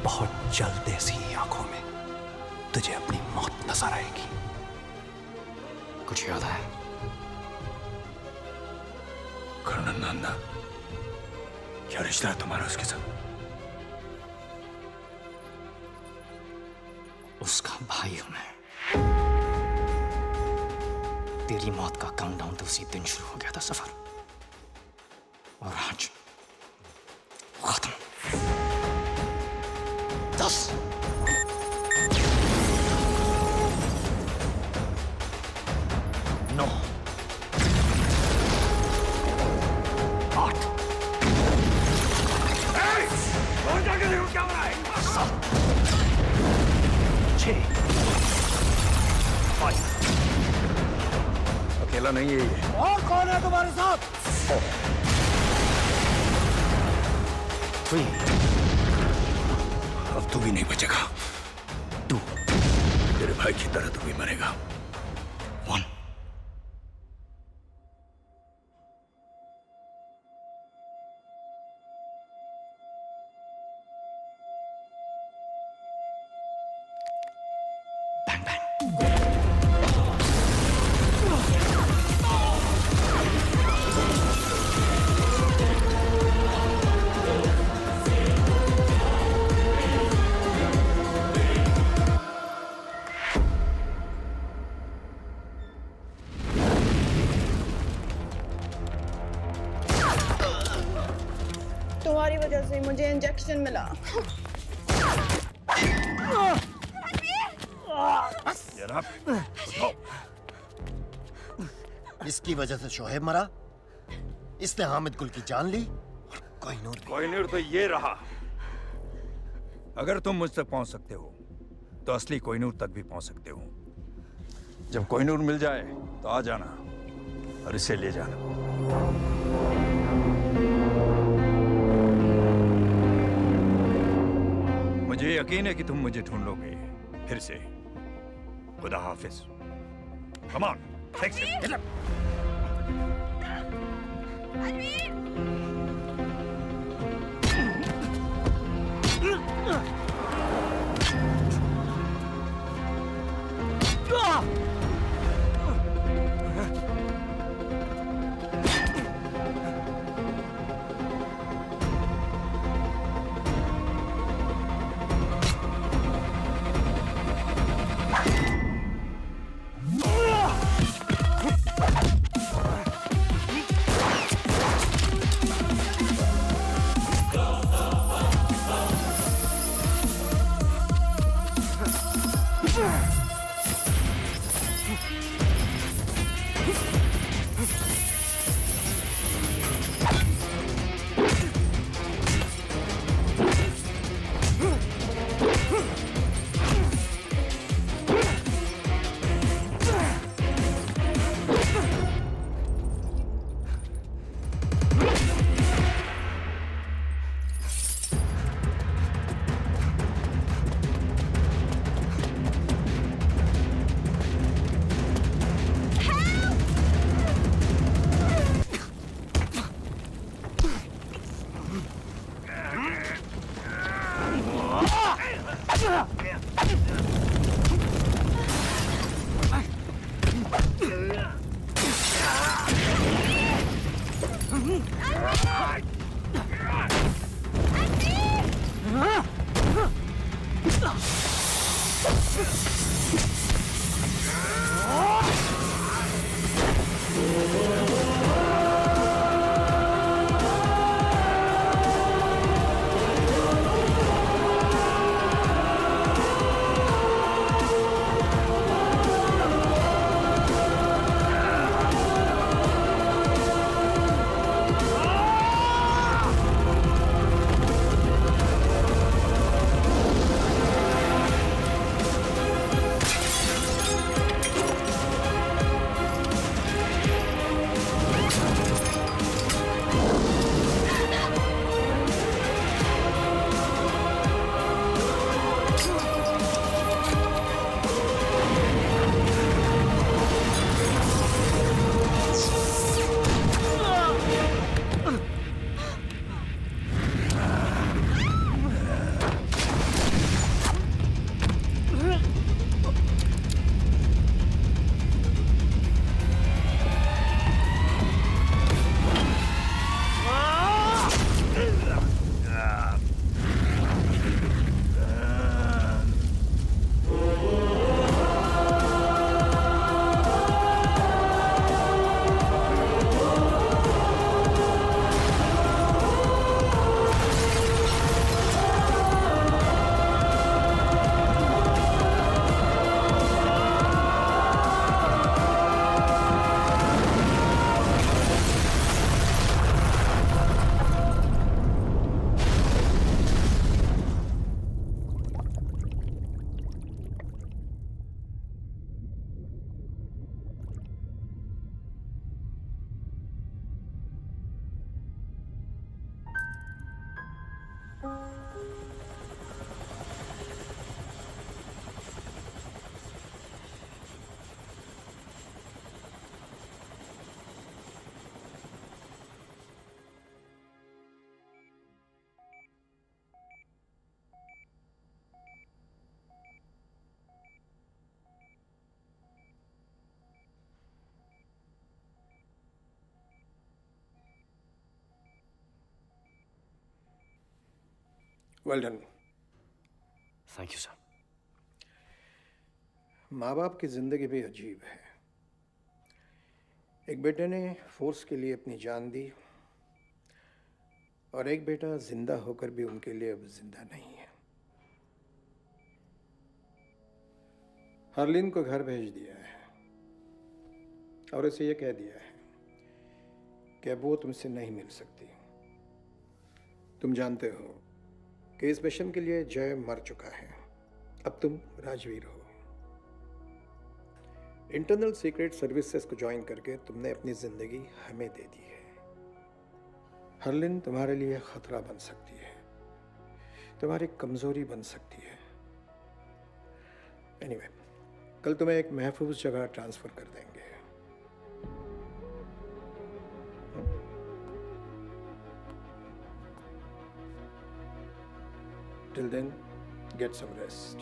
बहुत जल्द ऐसी आंखों में तुझे अपनी मौत नजर आएगी। कुछ याद है? कर्नल नंदा, क्या रिश्ता है तुम्हारा उसके साथ? उसका भाई हूं मैं। तेरी मौत का काउंटडाउन तो उसी दिन शुरू हो गया था सफर, और आज खत्म। 10 9 8 कौन जाके देखो क्या हो रहा है? 7 6 5 अकेला नहीं है ये। और कौन है तुम्हारे साथ? 4 3 अब तू भी नहीं बचेगा। 2 तेरे भाई की तरह तू भी मरेगा। 1 तुम्हारी वजह से मुझे इंजेक्शन मिला। इसकी वजह से शोहेब मरा, इसने हामिद गुल की जान ली, और कोहिनूर तो ये रहा। अगर तुम मुझ तक पहुंच सकते हो तो असली कोहिनूर तक भी पहुंच सकते हो। जब कोहिनूर मिल जाए तो आ जाना और इसे ले जाना। मुझे यकीन है कि तुम मुझे ढूंढ लोगे फिर से। खुदा हाफिज। Come on, next get up. Well done. Thank you sir. माँ बाप की जिंदगी भी अजीब है। एक बेटे ने फोर्स के लिए अपनी जान दी और एक बेटा जिंदा होकर भी उनके लिए अब जिंदा नहीं है। हरलीन को घर भेज दिया है और उसे यह कह दिया है कि अब वो तुमसे नहीं मिल सकती। तुम जानते हो कि इस मिशन के लिए जय मर चुका है, अब तुम राजवीर हो। इंटरनल सीक्रेट सर्विसेज को ज्वाइन करके तुमने अपनी जिंदगी हमें दे दी है। हरलिन तुम्हारे लिए खतरा बन सकती है, तुम्हारी कमजोरी बन सकती है। एनीवे, कल तुम्हें एक महफूज जगह ट्रांसफर कर देंगे। Till then, get some rest.